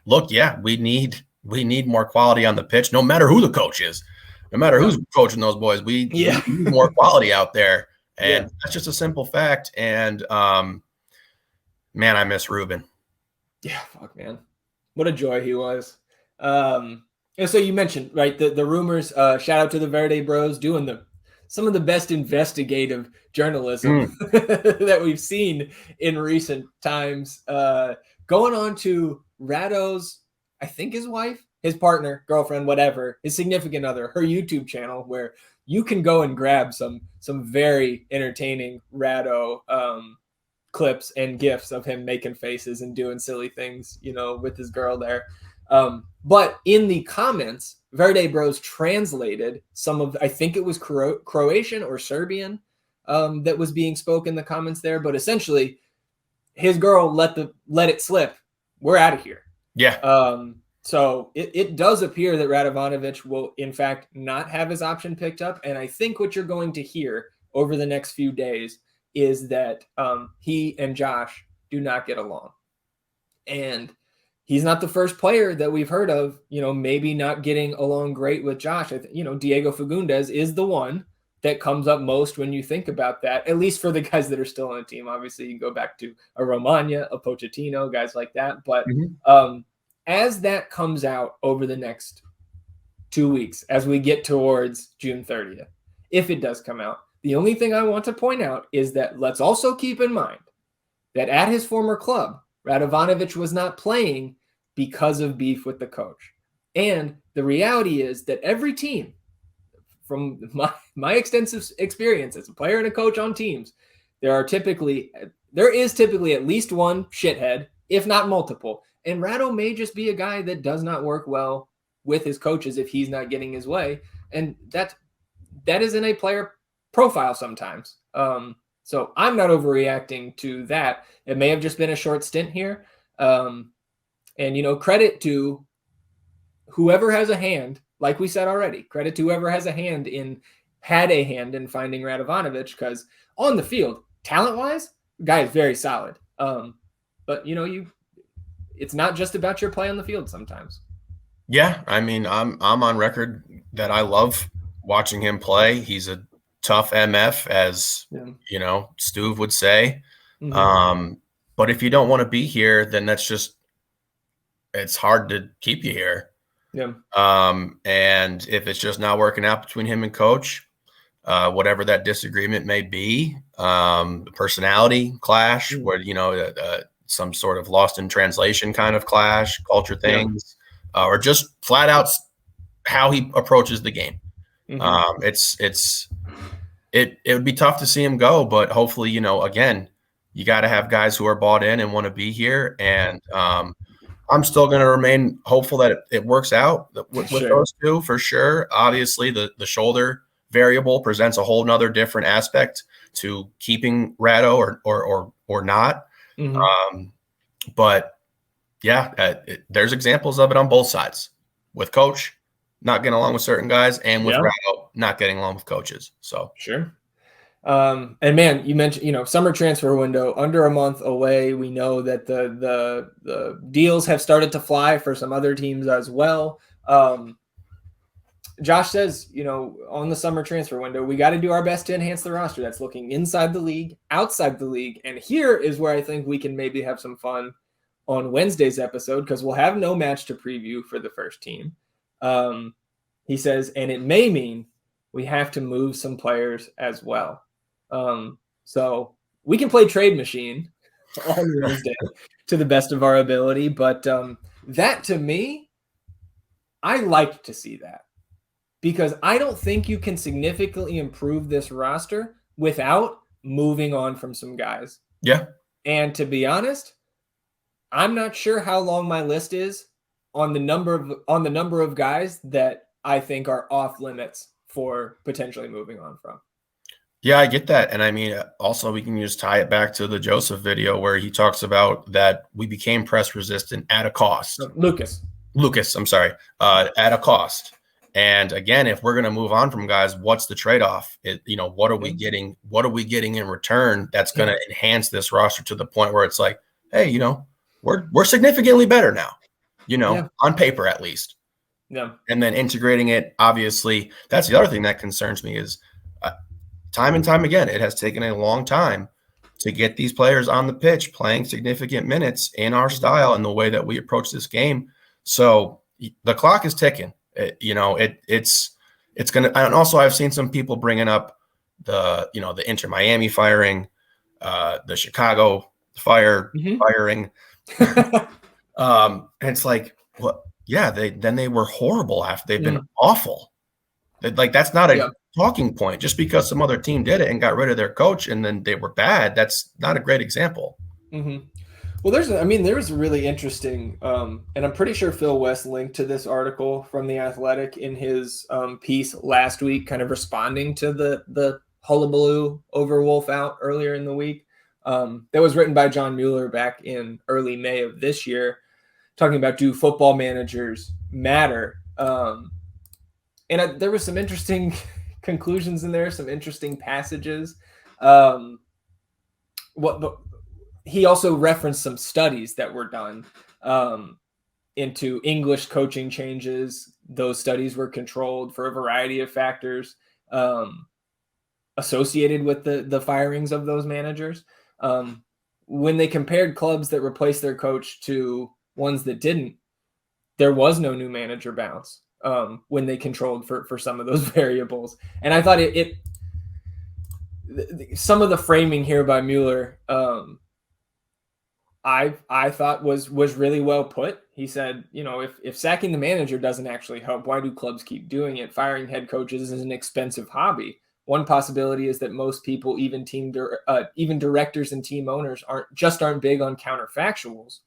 look, yeah, we need more quality on the pitch, no matter who the coach is, no matter who's coaching those boys. We need more quality out there, and that's just a simple fact. And man, I miss Ruben. Yeah, fuck, man, what a joy he was. And so you mentioned, right, the rumors, shout out to the Verde Bros doing some of the best investigative journalism that we've seen in recent times. Going on to Rado's, I think his wife, his partner, girlfriend, whatever, his significant other, her YouTube channel, where you can go and grab some very entertaining Rado clips and GIFs of him making faces and doing silly things, with his girl there. But in the comments, Verde Bros translated some of, I think it was Croatian or Serbian that was being spoken in the comments there. But essentially, his girl let it slip. We're out of here. Yeah. So it does appear that Radovanović will, in fact, not have his option picked up. And I think what you're going to hear over the next few days is that he and Josh do not get along. And he's not the first player that we've heard of, maybe not getting along great with Josh. Diego Fagundes is the one that comes up most when you think about that, at least for the guys that are still on the team. Obviously, you can go back to a Romagna, a Pochettino, guys like that. But as that comes out over the next 2 weeks, as we get towards June 30th, if it does come out, the only thing I want to point out is that let's also keep in mind that at his former club, Radovanović was not playing because of beef with the coach. And the reality is that every team, from my extensive experience as a player and a coach on teams, there is typically at least one shithead, if not multiple. And Rado may just be a guy that does not work well with his coaches if he's not getting his way. And that is in a player profile sometimes. So I'm not overreacting to that. It may have just been a short stint here. And, credit to whoever has a hand, like we said already, credit to whoever had a hand in finding Radovanović, because on the field, talent-wise, the guy is very solid. But, it's not just about your play on the field sometimes. Yeah, I mean, I'm on record that I love watching him play. He's a tough MF, as Stu would say. But if you don't want to be here, then it's hard to keep you here. Yeah. And if it's just not working out between him and coach, whatever that disagreement may be, personality clash, where some sort of lost in translation kind of clash, culture things, or just flat out how he approaches the game. It would be tough to see him go, but hopefully, again, you got to have guys who are bought in and want to be here. And I'm still going to remain hopeful that it works out with those two for sure. Obviously, the shoulder variable presents a whole nother different aspect to keeping Rado or not. But yeah, there's examples of it on both sides, with coach not getting along with certain guys and with Rado not getting along with coaches. So sure. And man, you mentioned, summer transfer window under a month away. We know that the deals have started to fly for some other teams as well. Josh says, on the summer transfer window, we got to do our best to enhance the roster. That's looking inside the league, outside the league. And here is where I think we can maybe have some fun on Wednesday's episode, because we'll have no match to preview for the first team. He says, and it may mean we have to move some players as well. So we can play trade machine on Wednesday to the best of our ability. But that, to me, I like to see that, because I don't think you can significantly improve this roster without moving on from some guys. Yeah. And to be honest, I'm not sure how long my list is on the number of guys that I think are off limits for potentially moving on from. Yeah, I get that. And I mean, also we can just tie it back to the Joseph video where he talks about that we became press resistant at a cost. Lucas, I'm sorry, at a cost. And again, if we're going to move on from guys, what's the trade-off? What are we getting? What are we getting in return that's going to enhance this roster to the point where it's like, hey, we're significantly better now, on paper at least. Yeah. And then integrating it, obviously, that's the other thing that concerns me is time and time again, it has taken a long time to get these players on the pitch playing significant minutes in our style and the way that we approach this game. So the clock is ticking. It's going to, and also I've seen some people bringing up the Inter Miami firing, the Chicago firing. And it's like, well, yeah, they were horrible after they've been awful. That's not a talking point. Just because some other team did it and got rid of their coach and then they were bad, that's not a great example. Mm-hmm. Well, there was a really interesting, and I'm pretty sure Phil West linked to this article from The Athletic in his piece last week, kind of responding to the hullabaloo over WolffOut earlier in the week. That was written by John Mueller back in early May of this year, talking about, do football managers matter? And there was some interesting conclusions in there, some interesting passages. He also referenced some studies that were done into English coaching changes. Those studies were controlled for a variety of factors associated with the firings of those managers. When they compared clubs that replaced their coach to ones that didn't, there was no new manager bounce when they controlled for some of those variables. And I thought some of the framing here by Mueller, I thought was really well put. He said, if sacking the manager doesn't actually help, why do clubs keep doing it? Firing head coaches is an expensive hobby. One possibility is that most people, even directors and team owners, aren't big on counterfactuals.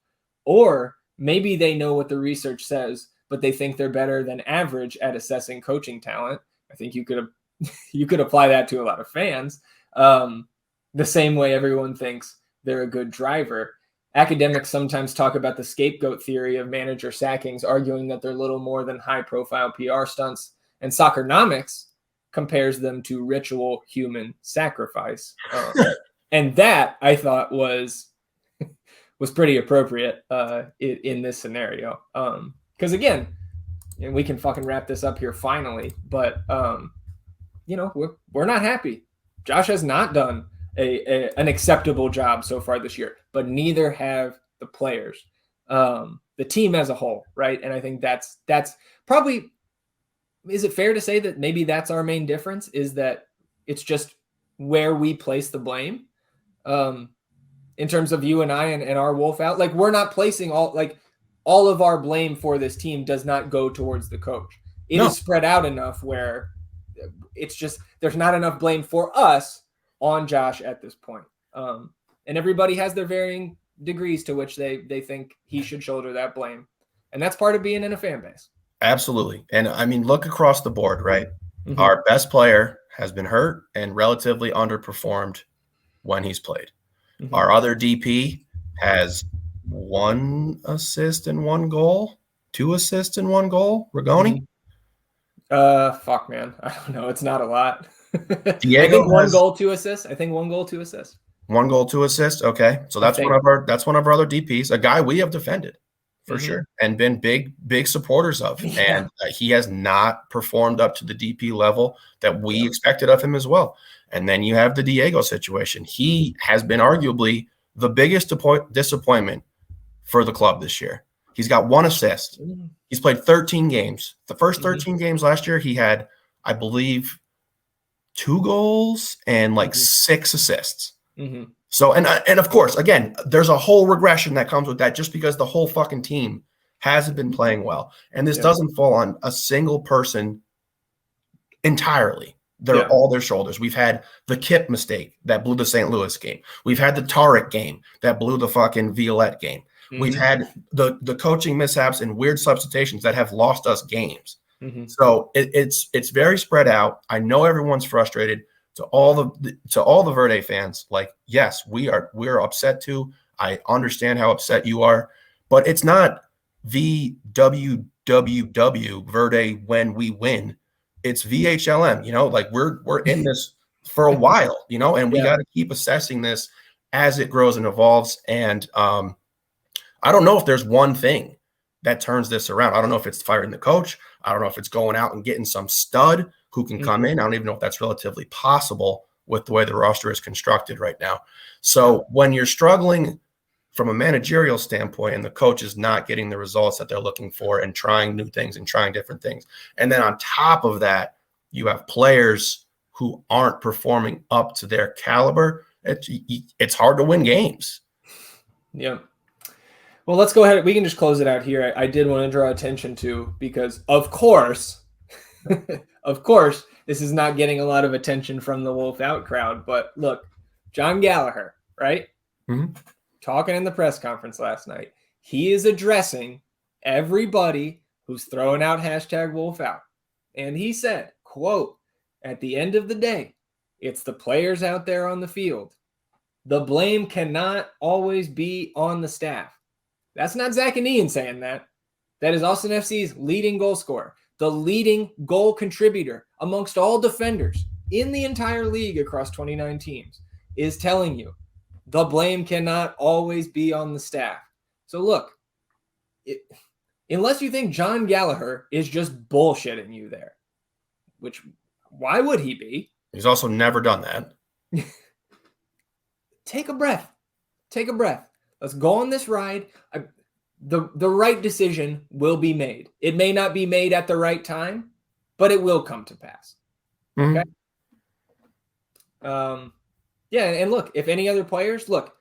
Or maybe they know what the research says, but they think they're better than average at assessing coaching talent. I think you could apply that to a lot of fans. The same way everyone thinks they're a good driver. Academics sometimes talk about the scapegoat theory of manager sackings, arguing that they're little more than high-profile PR stunts, and Soccernomics compares them to ritual human sacrifice. And that, I thought, was pretty appropriate in this scenario. Because, again, and we can fucking wrap this up here finally, but, we're not happy. Josh has not done an acceptable job so far this year, but neither have the players, the team as a whole, right? And I think that's probably, is it fair to say that maybe that's our main difference, is that it's just where we place the blame in terms of you and I and our WolffOut? Like, we're not placing all of our blame for this team does not go towards the coach. It is spread out enough where it's just, there's not enough blame for us on Josh at this point. And everybody has their varying degrees to which they think he should shoulder that blame. And that's part of being in a fan base. Absolutely. And I mean, look across the board, right? Mm-hmm. Our best player has been hurt and relatively underperformed when he's played. Mm-hmm. Our other DP has 1 assist and 1 goal, 2 assists and 1 goal. Rigoni? Mm-hmm. Fuck, man. I don't know. It's not a lot. Diego, I think 1 goal, 2 assists. 1 goal, 2 assists. 1 goal, 2 assists. Okay. So that's one of our other DPs, a guy we have defended for sure and been big supporters of. Yeah. And he has not performed up to the DP level that we expected of him as well. And then you have the Diego situation. He has been arguably the biggest disappointment for the club this year. He's got 1 assist. He's played 13 games. The first 13 games last year, he had, I believe, 2 goals and like Mhm. 6 assists. Mm-hmm. So, and of course, again, there's a whole regression that comes with that just because the whole fucking team hasn't been playing well. And this doesn't fall on a single person entirely. They're all their shoulders. We've had the Kip mistake that blew the St. Louis game. We've had the Tarek game that blew the fucking Violette game. Mm-hmm. We've had the coaching mishaps and weird substitutions that have lost us games. Mm-hmm. So it's very spread out. I know everyone's frustrated. To all the Verde fans, like, yes, we're upset too. I understand how upset you are, but it's not VWWW Verde when we win. It's VHLM, like we're in this for a while, and we got to keep assessing this as it grows and evolves. And I don't know if there's one thing that turns this around. I don't know if it's firing the coach. I don't know if it's going out and getting some stud who can come in. I don't even know if that's relatively possible with the way the roster is constructed right now. So when you're struggling from a managerial standpoint and the coach is not getting the results that they're looking for and trying new things and trying different things, and then on top of that, you have players who aren't performing up to their caliber, it's hard to win games. Yeah. Well, let's go ahead. We can just close it out here. I did want to draw attention to, because of course, this is not getting a lot of attention from the WolffOut crowd. But look, John Gallagher, right? Mm-hmm. Talking in the press conference last night. He is addressing everybody who's throwing out hashtag WolffOut. And he said, quote, "At the end of the day, it's the players out there on the field. The blame cannot always be on the staff." That's not Zach and Ian saying that. That is Austin FC's leading goal scorer, the leading goal contributor amongst all defenders in the entire league across 29 teams, is telling you the blame cannot always be on the staff. So look, unless you think John Gallagher is just bullshitting you there, which why would he be? He's also never done that. Take a breath. Take a breath. Let's go on this ride. The right decision will be made. It may not be made at the right time, but it will come to pass. Mm-hmm. Okay. And look, if any other players, look,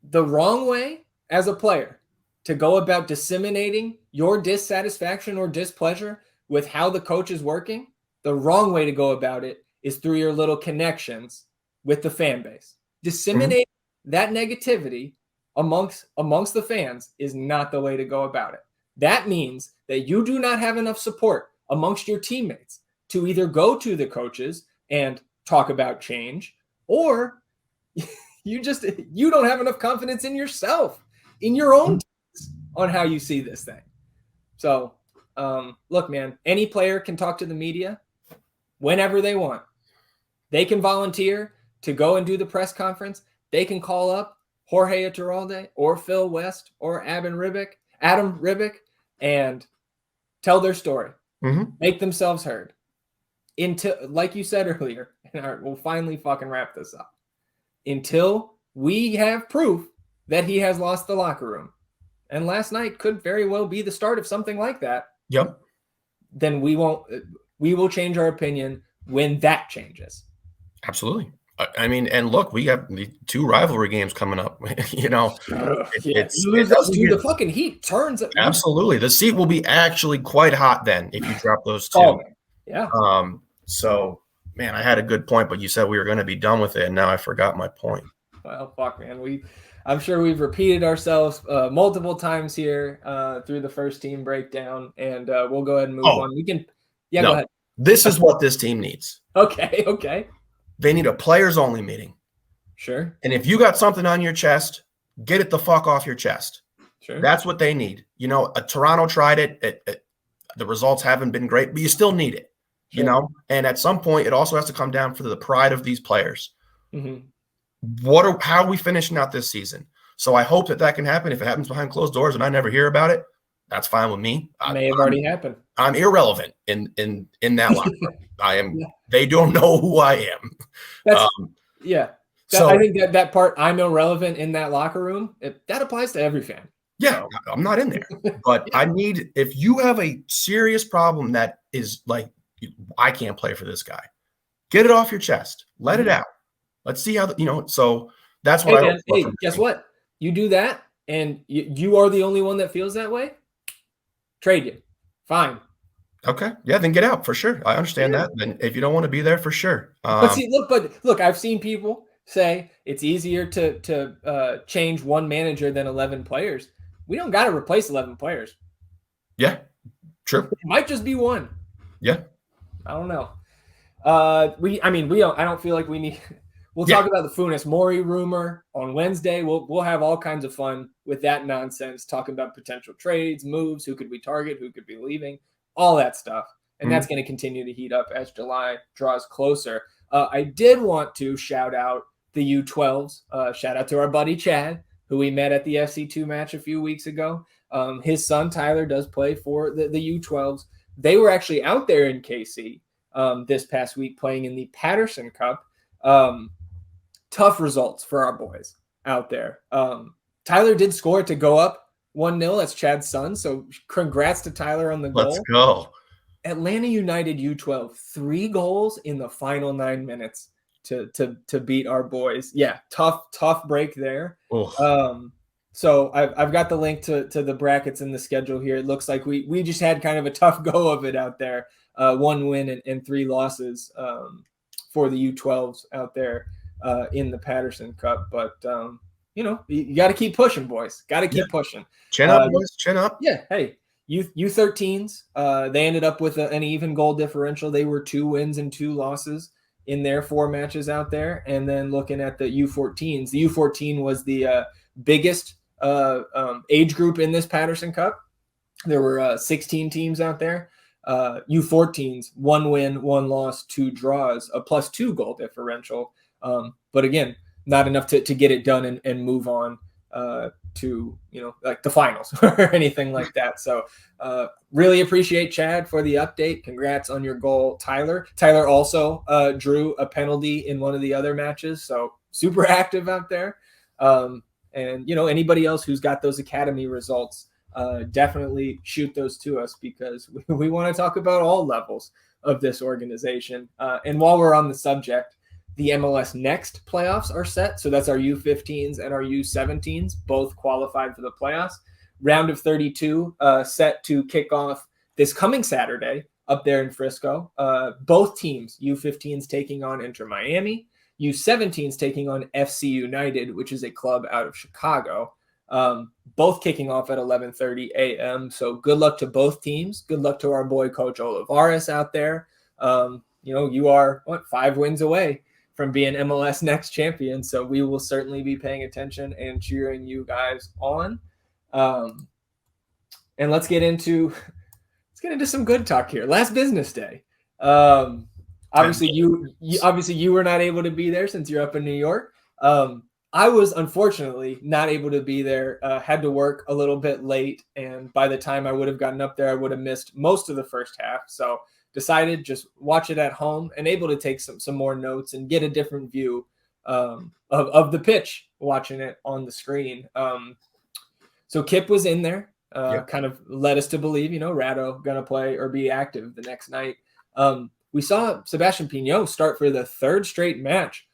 the wrong way as a player to go about disseminating your dissatisfaction or displeasure with how the coach is working, the wrong way to go about it is through your little connections with the fan base. Disseminate that negativity amongst the fans is not the way to go about it. That means that you do not have enough support amongst your teammates to either go to the coaches and talk about change, or you don't have enough confidence in yourself, in your own teams, on how you see this thing. So, look, man, any player can talk to the media whenever they want. They can volunteer to go and do the press conference. They can call up Jorge Iturralde or Phil West or Adam Ribic, and tell their story. Make themselves heard. Until, like you said earlier, and we'll finally fucking wrap this up. Until we have proof that he has lost the locker room, and last night could very well be the start of something like that. Yep. Then we will change our opinion when that changes. Absolutely. I mean, and look, we have the 2 rivalry games coming up. You lose those 2, the fucking heat turns. Absolutely. The seat will be actually quite hot then if you drop those 2. Oh, yeah. So, man, I had a good point, but you said we were going to be done with it, and now I forgot my point. Well, fuck, man. I'm sure we've repeated ourselves multiple times here through the first team breakdown, and we'll go ahead and move on. We can, go ahead. This is what this team needs. Okay. They need a players-only meeting. Sure. And if you got something on your chest, get it the fuck off your chest. Sure. That's what they need. Toronto tried it. The results haven't been great, but you still need it. Sure. And at some point, it also has to come down for the pride of these players. How are we finishing out this season? So I hope that can happen. If it happens behind closed doors and I never hear about it, that's fine with me. May have already happened. I'm irrelevant in that locker room. I am. They don't know who I am. That's I think that part, I'm irrelevant in that locker room, that applies to every fan. Yeah, so. I'm not in there. But I need, if you have a serious problem that is like, I can't play for this guy, Get it off your chest. Let it out. Let's see how, so that's what I Hey, guess what? You do that, and you are the only one that feels that way. Trade you. Fine. Okay. Yeah, then get out for sure. I understand that. Then if you don't want to be there, for sure. But look, I've seen people say it's easier to change one manager than 11 players. We don't got to replace 11 players. Yeah, true. It might just be one. Yeah. I don't know. I don't feel like we need. We'll talk about the Funes Mori rumor on Wednesday. We'll have all kinds of fun with that nonsense, talking about potential trades, moves, who could we target, who could be leaving, all that stuff. And that's going to continue to heat up as July draws closer. I did want to shout out the U12s. Shout out to our buddy Chad, who we met at the FC2 match a few weeks ago. His son Tyler does play for the U12s. They were actually out there in KC this past week playing in the Patterson Cup. Tough results for our boys out there. Tyler did score to go up 1-0. That's Chad's son. So congrats to Tyler on the goal. Let's go. Atlanta United U12, 3 goals in the final 9 minutes to beat our boys. Yeah, tough break there. So I've got the link to the brackets in the schedule here. It looks like we just had kind of a tough go of it out there. 1 win and 3 losses for the U12s out there in the Patterson Cup. But, you got to keep pushing, boys. Got to keep pushing. Chin up, boys. Chin up. Yeah, hey. U13s, they ended up with an even goal differential. They were 2 wins and 2 losses in their 4 matches out there. And then looking at the U14s, the U14 was the biggest age group in this Patterson Cup. There were 16 teams out there. U14s, 1 win, 1 loss, 2 draws, a +2 goal differential. But again, not enough to get it done and move on to, like the finals or anything like that. So really appreciate Chad for the update. Congrats on your goal, Tyler. Tyler also drew a penalty in one of the other matches. So super active out there. And, anybody else who's got those academy results, definitely shoot those to us because we want to talk about all levels of this organization. And while we're on the subject, the MLS Next playoffs are set. So that's our U15s and our U17s, both qualified for the playoffs. Round of 32 set to kick off this coming Saturday up there in Frisco. Both teams, U15s taking on Inter Miami, U17s taking on FC United, which is a club out of Chicago. Both kicking off at 11:30 a.m. So good luck to both teams. Good luck to our boy Coach Olivares out there. You are 5 wins away from being MLS Next champion. So we will certainly be paying attention and cheering you guys on. And let's get into some good talk here. Last business day. Obviously you were not able to be there since you're up in New York. I was unfortunately not able to be there, had to work a little bit late. And by the time I would have gotten up there, I would have missed most of the first half. So decided just watch it at home and able to take some more notes and get a different view of the pitch watching it on the screen. So Kip was in there, kind of led us to believe, Rado going to play or be active the next night. We saw Sebastian Piñol start for the 3rd straight match.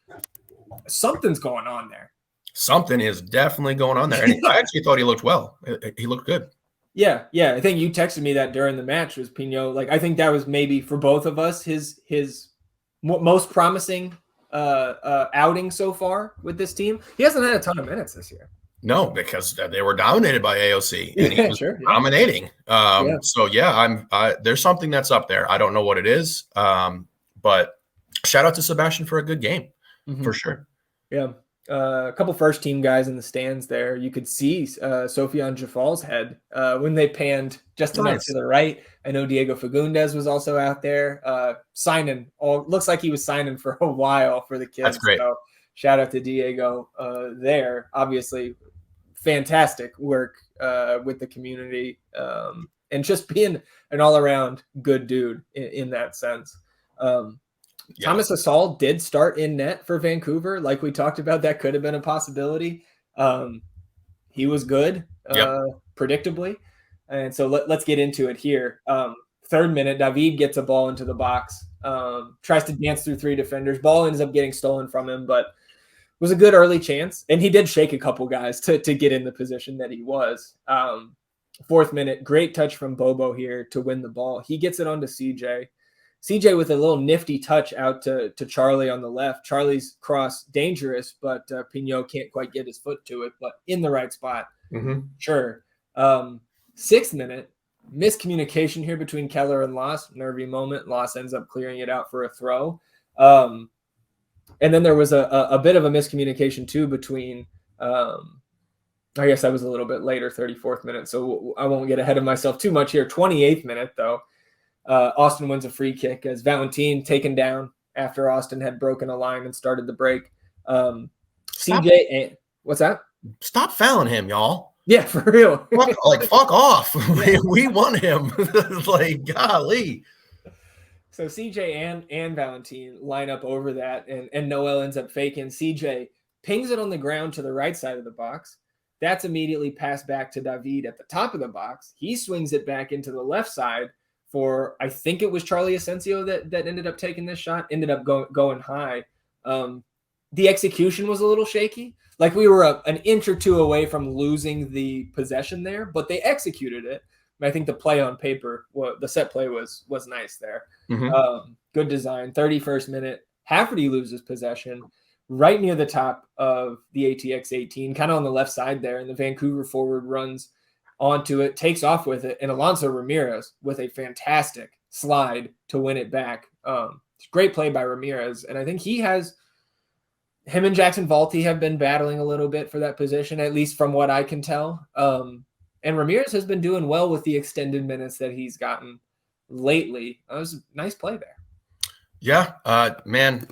Something's going on there. Something is definitely going on there. And I actually thought he looked well. He looked good. Yeah. I think you texted me that during the match was Piñol. Like, I think that was maybe for both of us his most promising outing so far with this team. He hasn't had a ton of minutes this year. No, because they were dominated by AOC and he was dominating. So there's something that's up there. I don't know what it is. But shout out to Sebastian for a good game for sure. Yeah. A couple first team guys in the stands there. You could see Sofian Jafal's head when they panned just enough to the right. I know Diego Fagundes was also out there signing. Looks like he was signing for a while for the kids. That's great. So shout out to Diego there. Obviously, fantastic work with the community and just being an all-around good dude in that sense. Thomas Hasal did start in net for Vancouver. Like we talked about, that could have been a possibility. He was good, predictably. And so let's get into it here. 3rd minute, David gets a ball into the box, tries to dance through 3 defenders. Ball ends up getting stolen from him, but was a good early chance. And he did shake a couple guys to get in the position that he was. 4th minute, great touch from Bobo here to win the ball. He gets it onto CJ. CJ with a little nifty touch out to Charlie on the left. Charlie's cross dangerous, but Pignot can't quite get his foot to it, but in the right spot. Sure. 6th minute, miscommunication here between Keller and Loss. Nervy moment. Loss ends up clearing it out for a throw. And then there was a bit of a miscommunication too between, I guess that was a little bit later, 34th minute. So I won't get ahead of myself too much here. 28th minute though, Austin wins a free kick as Valentin taken down after Austin had broken a line and started the break. CJ and what's that? Stop fouling him, y'all. Yeah, for real. Fuck off. We want him. Like, golly. So CJ and Valentin line up over that, and Noel ends up faking. CJ pings it on the ground to the right side of the box. That's immediately passed back to David at the top of the box. He swings it back into the left side for, I think it was Charlie Asensio that ended up taking this shot, ended up going high. The execution was a little shaky. Like we were an inch or two away from losing the possession there, but they executed it. I think the play on paper, the set play was nice there. Good design. 31st minute, Hafferty loses possession right near the top of the ATX 18, kind of on the left side there, and the Vancouver forward runs onto it, takes off with it, and Alonso Ramirez with a fantastic slide to win it back. Great play by Ramirez, and I think him and Jackson Valti have been battling a little bit for that position, at least from what I can tell. And Ramirez has been doing well with the extended minutes that he's gotten lately. That was a nice play there. Yeah, man,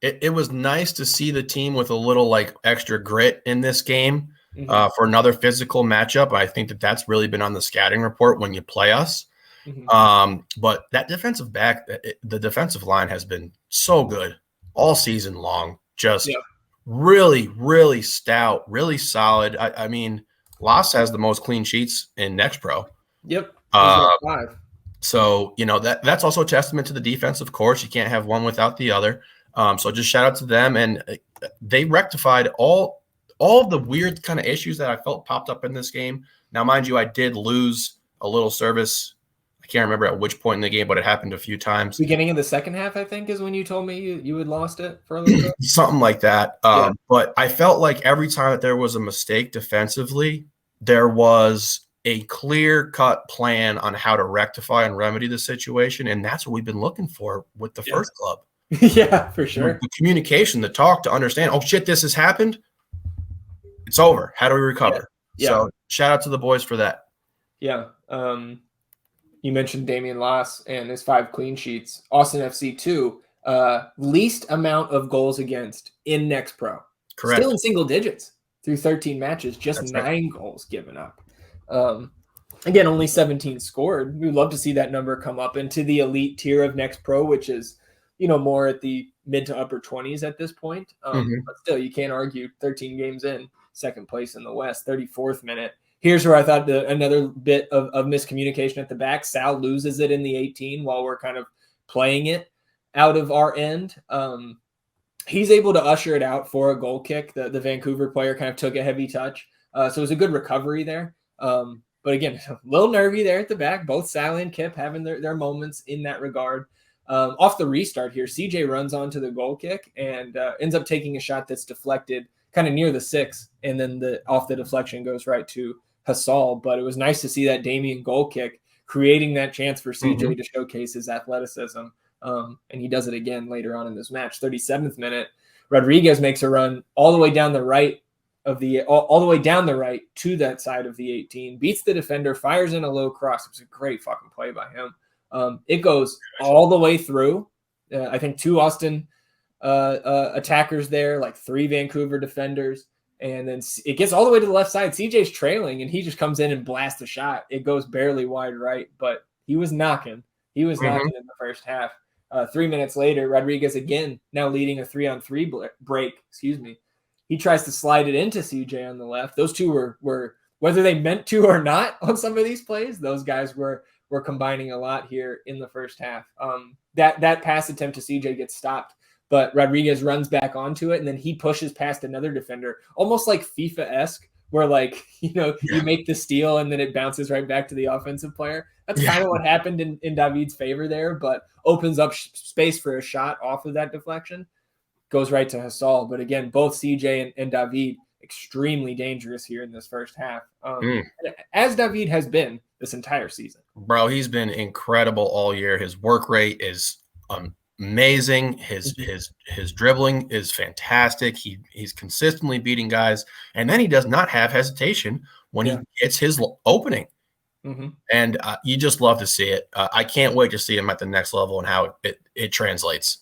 it was nice to see the team with a little like extra grit in this game for another physical matchup. I think that's really been on the scouting report when you play us. But that defensive the defensive line has been so good all season long. Just really, really stout, really solid. I mean, Loss has the most clean sheets in Next Pro. Yep. 5. So, that's also a testament to the defense, of course. You can't have one without the other. So just shout out to them. And they rectified all of the weird kind of issues that I felt popped up in this game. Now, mind you, I did lose a little service. I can't remember at which point in the game, but it happened a few times. Beginning of the second half, I think, is when you told me you had lost it for a little bit. Something like that. But I felt like every time that there was a mistake defensively, there was a clear-cut plan on how to rectify and remedy the situation, and that's what we've been looking for with the first club. Yeah, for sure. The communication, the talk to understand, oh, shit, this has happened. It's over. How do we recover? Yeah. So shout out to the boys for that. Yeah. You mentioned Damian Loss and his 5 clean sheets. Austin FC 2, least amount of goals against in Next Pro. Correct. Still in single digits through 13 matches, just That's 9 right. goals given up. Again, only 17 scored. We'd love to see that number come up into the elite tier of Next Pro, which is, more at the mid to upper 20s at this point. But still, you can't argue 13 games in, second place in the West, 34th minute. Here's where I thought another bit of miscommunication at the back. Sal loses it in the 18 while we're kind of playing it out of our end. He's able to usher it out for a goal kick. The Vancouver player kind of took a heavy touch. So it was a good recovery there. But again, a little nervy there at the back. Both Sal and Kip having their moments in that regard. Off the restart here, CJ runs onto the goal kick and ends up taking a shot that's deflected kind of near the 6, and then off the deflection goes right to Hasal. But it was nice to see that Damien goal kick creating that chance for CJ to showcase his athleticism. And he does it again later on in this match. 37th minute, Rodriguez makes a run all the way down the right to that side of the 18, beats the defender, fires in a low cross. It was a great fucking play by him. It goes all the way through. I think 2 Austin attackers there, like 3 Vancouver defenders. And then it gets all the way to the left side. CJ's trailing, and he just comes in and blasts a shot. It goes barely wide right, but he was knocking. He was knocking in the first half. 3 minutes later, Rodriguez again, now leading a 3-on-3 break. He tries to slide it into CJ on the left. Those two were whether they meant to or not on some of these plays, those guys were were combining a lot here in the first half. That pass attempt to CJ gets stopped, but Rodriguez runs back onto it, and then he pushes past another defender, almost like FIFA-esque, where like, you make the steal and then it bounces right back to the offensive player. That's kind of what happened in David's favor there, but opens up space for a shot off of that deflection. Goes right to Hasal. But again, both CJ and David extremely dangerous here in this first half, as David has been this entire season. Bro, he's been incredible all year. His work rate is amazing. His dribbling is fantastic. He's consistently beating guys, and then he does not have hesitation when he gets his opening. And you just love to see it. I can't wait to see him at the next level and how it translates.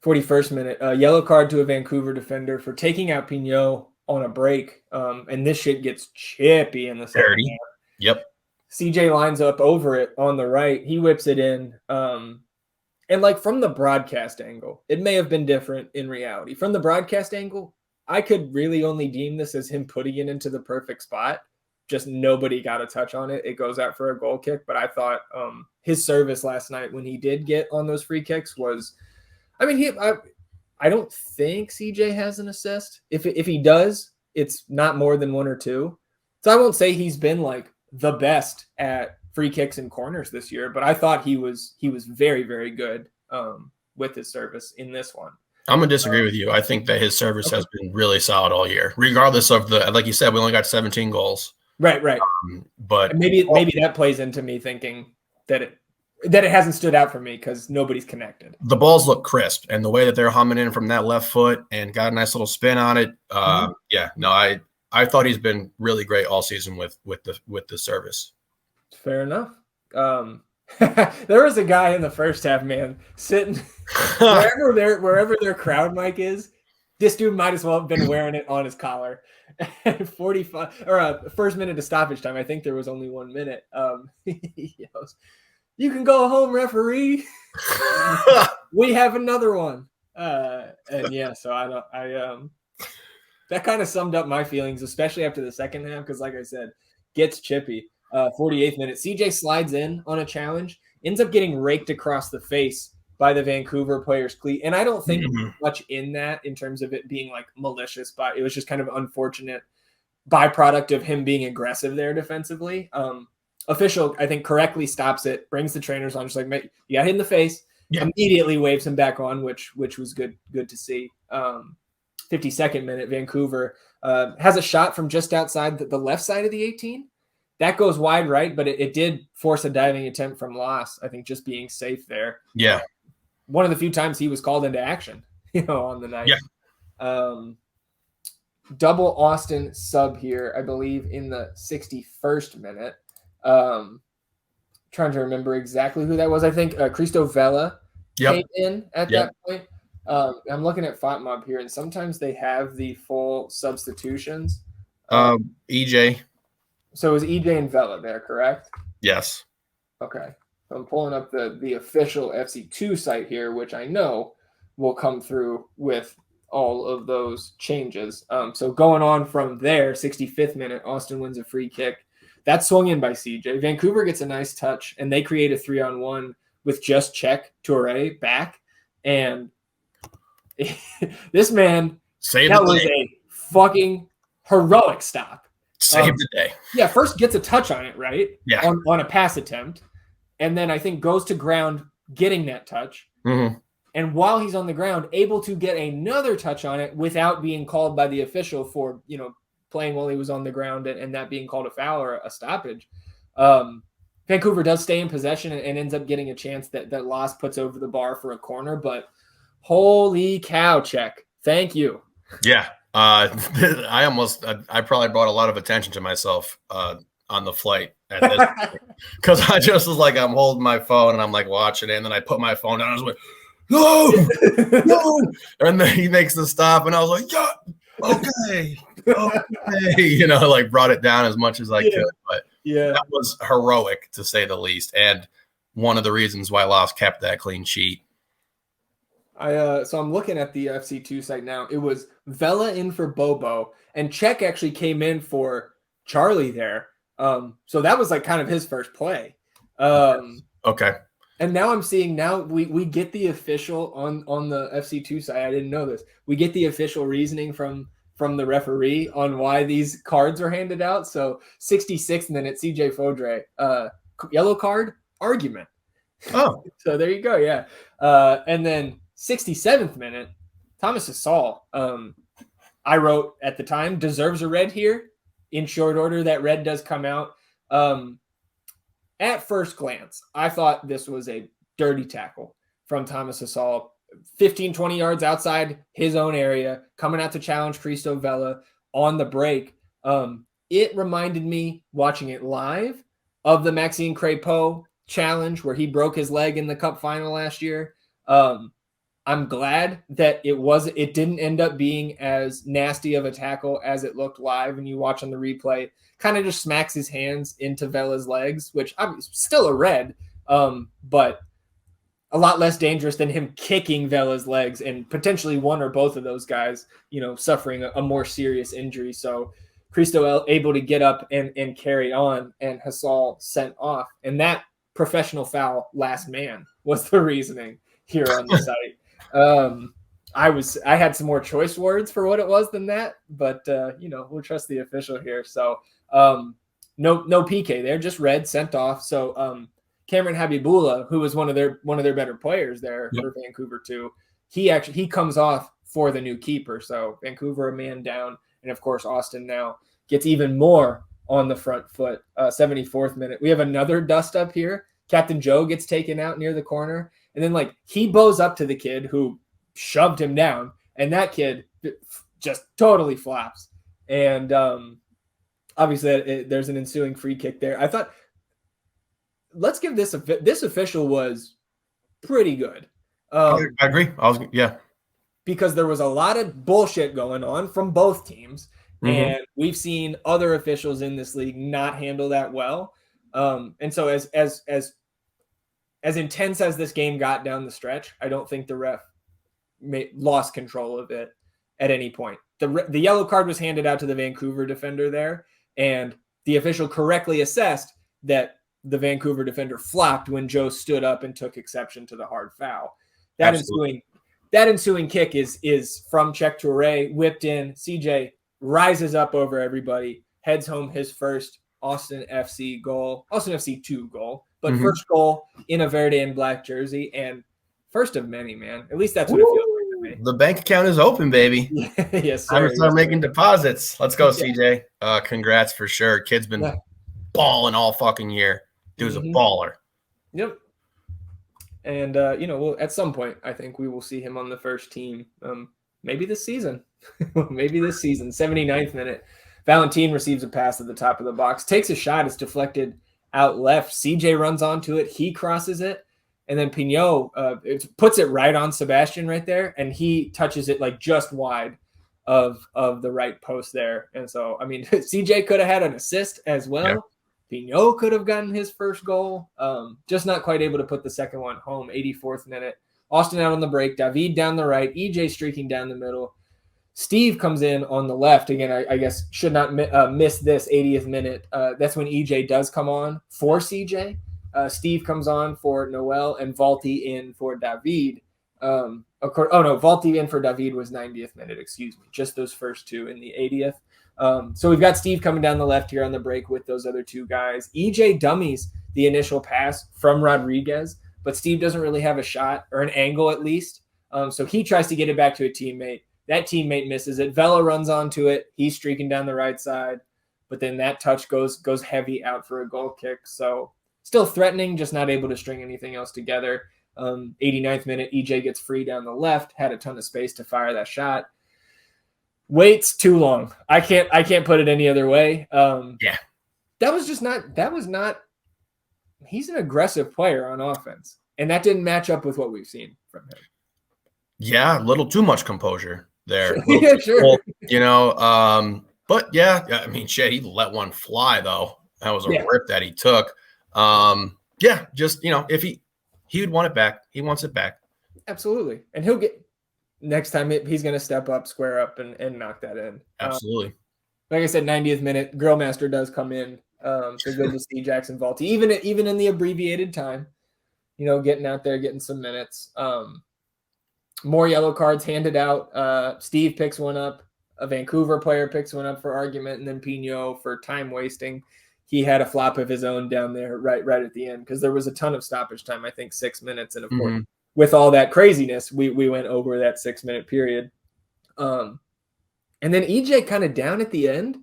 41st minute, yellow card to a Vancouver defender for taking out Pignot on a break, and this shit gets chippy in the second half. Yep. CJ lines up over it on the right. He whips it in. And like from the broadcast angle, it may have been different in reality. From the broadcast angle, I could really only deem this as him putting it into the perfect spot. Just nobody got a touch on it. It goes out for a goal kick. But I thought his service last night when he did get on those free kicks was, I mean, I don't think CJ has an assist. If he does, it's not more than one or two. So I won't say he's been like the best at free kicks and corners this year, but I thought he was very, very good with his service in this one. I'm going to disagree with you. I think that his service has been really solid all year, regardless of like you said, we only got 17 goals. Right. But and maybe that plays into me thinking that it hasn't stood out for me because nobody's connected. The balls look crisp, and the way that they're humming in from that left foot and got a nice little spin on it. I thought he's been really great all season with the service. Fair enough. There was a guy in the first half, man, sitting wherever their crowd mic is. This dude might as well have been wearing it on his collar. 45 or first minute of stoppage time. I think there was only 1 minute. He yells, "You can go home, referee. We have another one." And yeah, so that kind of summed up my feelings, especially after the second half, because like I said, gets chippy. 48th minute, CJ slides in on a challenge, ends up getting raked across the face by the Vancouver player's cleat. And I don't think much in that in terms of it being like malicious, but it was just kind of unfortunate byproduct of him being aggressive there defensively. Official, I think, correctly stops it, brings the trainers on, just like, "Mate, you got hit in the face." Yeah. Immediately waves him back on, which was good to see. 52nd minute, Vancouver has a shot from just outside the left side of the 18. That goes wide right, but it did force a diving attempt from Loss, I think, just being safe there. Yeah. One of the few times he was called into action, on the night. Yeah. Double Austin sub here, I believe, in the 61st minute. Trying to remember exactly who that was. I think Cristo Vela came in at that point. I'm looking at FOTMob here, and sometimes they have the full substitutions. EJ. So it was EJ and Vela there, correct? Yes. Okay. So I'm pulling up the official FC2 site here, which I know will come through with all of those changes. So going on from there, 65th minute, Austin wins a free kick. That's swung in by CJ. Vancouver gets a nice touch, and they create a 3-on-1 with just Czech Touré back. And this man, that was a fucking heroic stop. Saved the day. Yeah, first gets a touch on it, right? Yeah. On a pass attempt. And then I think goes to ground getting that touch. Mm-hmm. And while he's on the ground, able to get another touch on it without being called by the official for, playing while he was on the ground and that being called a foul or a stoppage. Vancouver does stay in possession and ends up getting a chance that Loss puts over the bar for a corner. But holy cow, Czech. Thank you. Yeah. I probably brought a lot of attention to myself on the flight at this because I just was like, I'm holding my phone and I'm like watching it, and then I put my phone down. I was like, no, and then he makes the stop, and I was like, yeah, okay, like brought it down as much as I could, but that was heroic to say the least, and one of the reasons why Loss kept that clean sheet. So I'm looking at the FC2 site now. It was Vela in for Bobo, and Czech actually came in for Charlie there. So that was like kind of his first play. Okay. And now I'm seeing we get the official on the FC2 side. I didn't know this. We get the official reasoning from the referee on why these cards are handed out. So 66th minute, CJ Fodrey, yellow card argument. Oh, so there you go. Yeah. And then 67th minute, Thomas Hasal. I wrote at the time, deserves a red here. In short order, that red does come out. At first glance, I thought this was a dirty tackle from Thomas Hasal. 15, 20 yards outside his own area, coming out to challenge Cristo Vela on the break. It reminded me, watching it live, of the Maxime Crépeau challenge where he broke his leg in the cup final last year. I'm glad that it didn't end up being as nasty of a tackle as it looked live. And you watch on the replay, kind of just smacks his hands into Vela's legs, which is still a red, but a lot less dangerous than him kicking Vela's legs and potentially one or both of those guys, suffering a more serious injury. So Cristo able to get up and carry on, and Hasal sent off. And that professional foul, last man, was the reasoning here on the site. I had some more choice words for what it was than that, but we'll trust the official here. So no PK there, just red, sent off. So Cameron Habibullah, who was one of their better players there for Vancouver too, he comes off for the new keeper. So Vancouver a man down, and of course Austin now gets even more on the front foot. 74th minute, we have another dust up here. Captain Joe gets taken out near the corner, and then he bows up to the kid who shoved him down, and that kid just totally flops. And obviously there's an ensuing free kick there. I thought, let's give this official was pretty good. I agree. Because there was a lot of bullshit going on from both teams, and we've seen other officials in this league not handle that well. And so as intense as this game got down the stretch, I don't think the ref lost control of it at any point. The yellow card was handed out to the Vancouver defender there, and the official correctly assessed that the Vancouver defender flopped when Joe stood up and took exception to the hard foul. That ensuing kick is from Czech Toure, whipped in. CJ rises up over everybody, heads home his first Austin FC 2 goal, but first goal in a Verde and black jersey, and first of many, man. At least that's what it feels like to me. The bank account is open, baby. Yes, sir. Time to start making deposits. Let's go, CJ. Congrats for sure. Kid's been balling all fucking year. Dude's a baller. Yep. And we'll, at some point, I think we will see him on the first team. Maybe this season. 79th minute. Valentin receives a pass at the top of the box, takes a shot. It's deflected out left. CJ runs onto it. He crosses it. And then Pignot puts it right on Sebastian right there. And he touches it just wide of the right post there. And so, I mean, CJ could have had an assist as well. Yeah. Pignot could have gotten his first goal. Just not quite able to put the second one home. 84th minute. Austin out on the break. David down the right. EJ streaking down the middle. Steve comes in on the left. Again, I guess should not miss this 80th minute. That's when EJ does come on for CJ. Steve comes on for Noel, and Valti in for David. Valti in for David was 90th minute, excuse me. Just those first two in the 80th. So we've got Steve coming down the left here on the break with those other two guys. EJ dummies the initial pass from Rodriguez, but Steve doesn't really have a shot, or an angle at least. So he tries to get it back to a teammate. That teammate misses it. Vela runs onto it. He's streaking down the right side, but then that touch goes heavy out for a goal kick. So still threatening, just not able to string anything else together. 89th minute, EJ gets free down the left, had a ton of space to fire that shot. Waits too long. I can't put it any other way. That was not. He's an aggressive player on offense, and that didn't match up with what we've seen from him. Yeah, a little too much composure there. Yeah, sure. But yeah, I mean, shit, he let one fly though. That was a rip that he took. If he would want it back, he wants it back. Absolutely, and he'll get next time. He's going to step up, square up, and knock that in. Absolutely. Like I said, 90th minute, Grillmaster does come in. So good to see Jackson Valti, even in the abbreviated time, getting out there, getting some minutes. More yellow cards handed out. Steve picks one up. A Vancouver player picks one up for argument, and then Pino for time wasting. He had a flop of his own down there right at the end because there was a ton of stoppage time, I think 6 minutes. And of course, with all that craziness, we went over that 6 minute period. And then EJ kind of down at the end.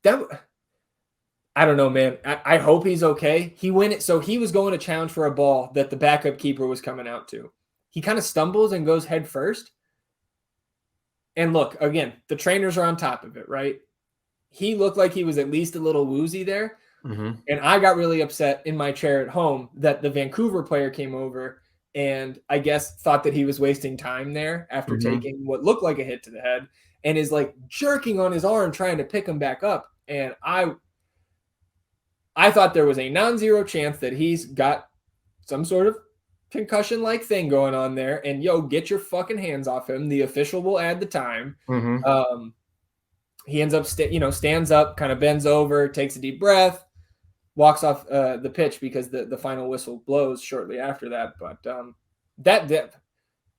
I don't know, man. I hope he's okay. He went it, so he was going to challenge for a ball that the backup keeper was coming out to. He kind of stumbles and goes head first. And look, again, the trainers are on top of it, right? He looked like he was at least a little woozy there. And I got really upset in my chair at home that the Vancouver player came over and I guess thought that he was wasting time there after taking what looked like a hit to the head and is like jerking on his arm trying to pick him back up. And I thought there was a non-zero chance that he's got some sort of concussion-like thing going on there. And, get your fucking hands off him. The official will add the time. He ends up, stands up, kind of bends over, takes a deep breath, walks off the pitch because the final whistle blows shortly after that. But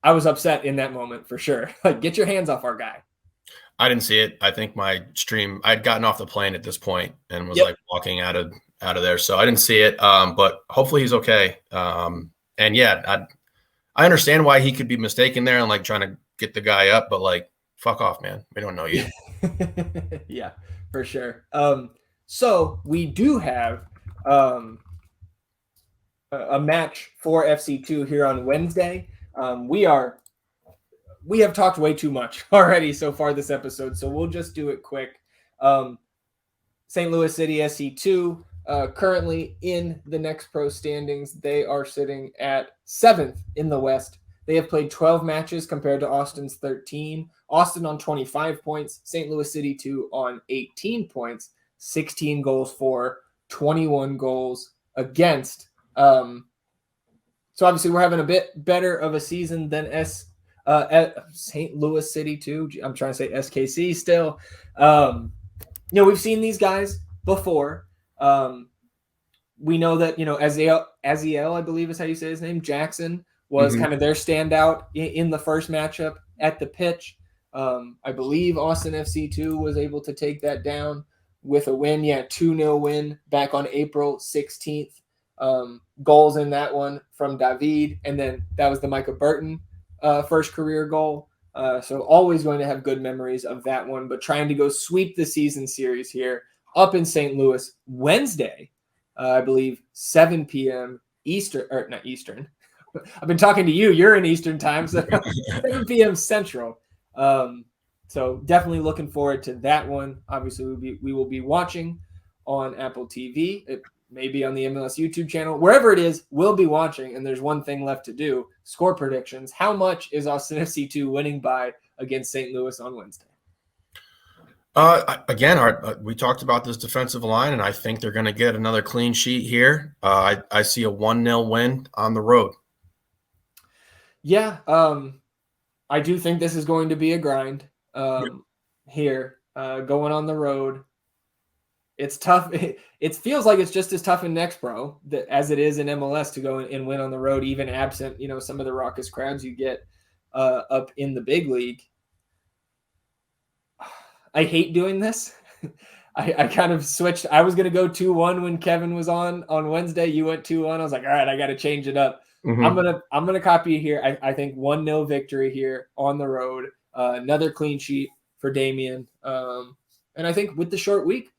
I was upset in that moment for sure. Like, get your hands off our guy. I didn't see it. I think my stream, I'd gotten off the plane at this point and was walking out of there. So I didn't see it. But hopefully he's okay. And yeah, I understand why he could be mistaken there and trying to get the guy up, but fuck off, man. We don't know you. Yeah, for sure. So we do have a match for FC2 here on Wednesday. We have talked way too much already so far this episode, so we'll just do it quick. St. Louis City SC2 currently in the Next Pro standings. They are sitting at 7th in the West. They have played 12 matches compared to Austin's 13. Austin on 25 points, St. Louis City 2 on 18 points, 16 goals for, 21 goals against. So obviously we're having a bit better of a season than St. Louis City 2. I'm trying to say SKC still. We've seen these guys before. We know that, Aziel, I believe is how you say his name, Jackson, was kind of their standout in the first matchup at the pitch. I believe Austin FC2 was able to take that down with a win. 2-0 win back on April 16th. Goals in that one from David, and then that was the Micah Burton first career goal. So always going to have good memories of that one, but trying to go sweep the season series here up in St. Louis Wednesday, I believe 7 p.m. Eastern, or not Eastern. I've been talking to you. You're in Eastern time, so 7 p.m. Central. So definitely looking forward to that one. Obviously, we will be watching on Apple TV. It may be on the MLS YouTube channel. Wherever it is, we'll be watching, and there's one thing left to do. Score predictions. How much is Austin FC2 winning by against St. Louis on Wednesday? Again, we talked about this defensive line, and I think they're going to get another clean sheet here. I see a 1-0 win on the road. Yeah, I do think this is going to be a grind here, going on the road. It's tough. It feels like it's just as tough in Next Pro as it is in MLS to go and win on the road, even absent, some of the raucous crowds you get up in the big league. I hate doing this. I kind of switched. I was going to go 2-1 when Kevin was on Wednesday. You went 2-1. I was like, all right, I got to change it up. I'm gonna copy you here. I think 1-0 victory here on the road. Another clean sheet for Damian. And I think with the short week,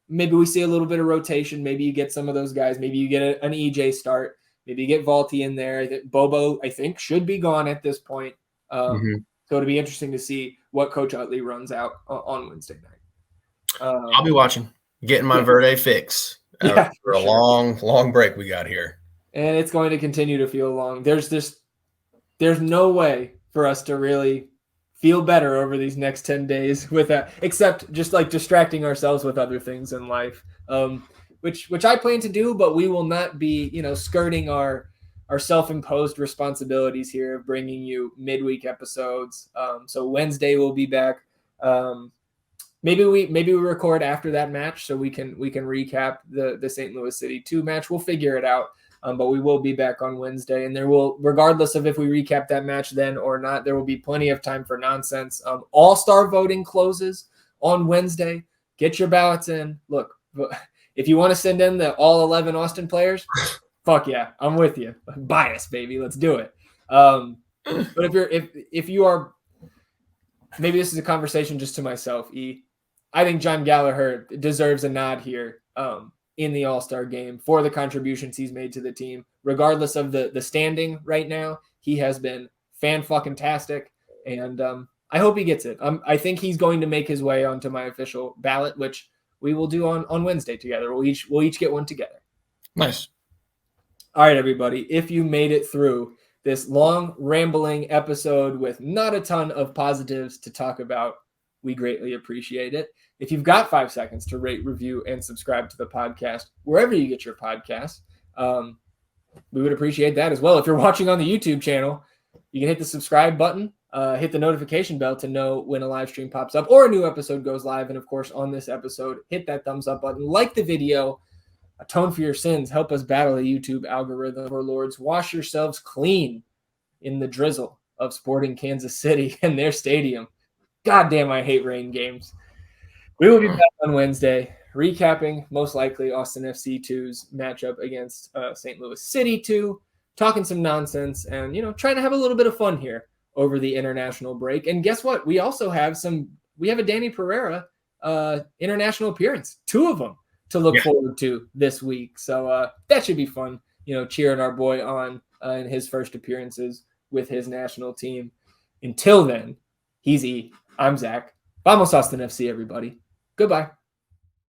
maybe we see a little bit of rotation. Maybe you get some of those guys. Maybe you get an EJ start. Maybe you get Valti in there. Bobo, I think, should be gone at this point. So it'll be interesting to see what Coach Utley runs out on Wednesday night. I'll be watching, getting my Verde fix for a long break we got here. And it's going to continue to feel long. There's no way for us to really feel better over these next 10 days with that, except just distracting ourselves with other things in life, which I plan to do, but we will not be, skirting our self-imposed responsibilities here of bringing you midweek episodes. So Wednesday we'll be back. maybe we record after that match so we can recap the St. Louis City 2 match. We'll figure it out. But we will be back on Wednesday, and there will, regardless of if we recap that match then or not, there will be plenty of time for nonsense. All-star voting closes on Wednesday. Get your ballots in. Look, if you want to send in the all 11 Austin players, fuck yeah, I'm with you. Bias, baby, let's do it. But if you are, maybe this is a conversation just to myself. I think John Gallagher deserves a nod here. In the All-Star game for the contributions he's made to the team. Regardless of the standing right now, he has been fan-fucking-tastic, and I hope he gets it. I think he's going to make his way onto my official ballot, which we will do on Wednesday together. We'll each get one together. Nice. All right, everybody. If you made it through this long, rambling episode with not a ton of positives to talk about, we greatly appreciate it. If you've got 5 seconds to rate, review, and subscribe to the podcast, wherever you get your podcasts, we would appreciate that as well. If you're watching on the YouTube channel, you can hit the subscribe button, hit the notification bell to know when a live stream pops up or a new episode goes live. And of course, on this episode, hit that thumbs up button, like the video, atone for your sins, help us battle the YouTube algorithm. Overlords, wash yourselves clean in the drizzle of Sporting Kansas City and their stadium. God damn, I hate rain games. We will be back on Wednesday, recapping most likely Austin FC 2's matchup against St. Louis City 2, talking some nonsense, and trying to have a little bit of fun here over the international break. And guess what? We also have a Danny Pereira international appearance, 2 of them to look forward to this week. So that should be fun. Cheering our boy on in his first appearances with his national team. Until then, he's E. I'm Zach. Vamos Austin FC, everybody. Goodbye.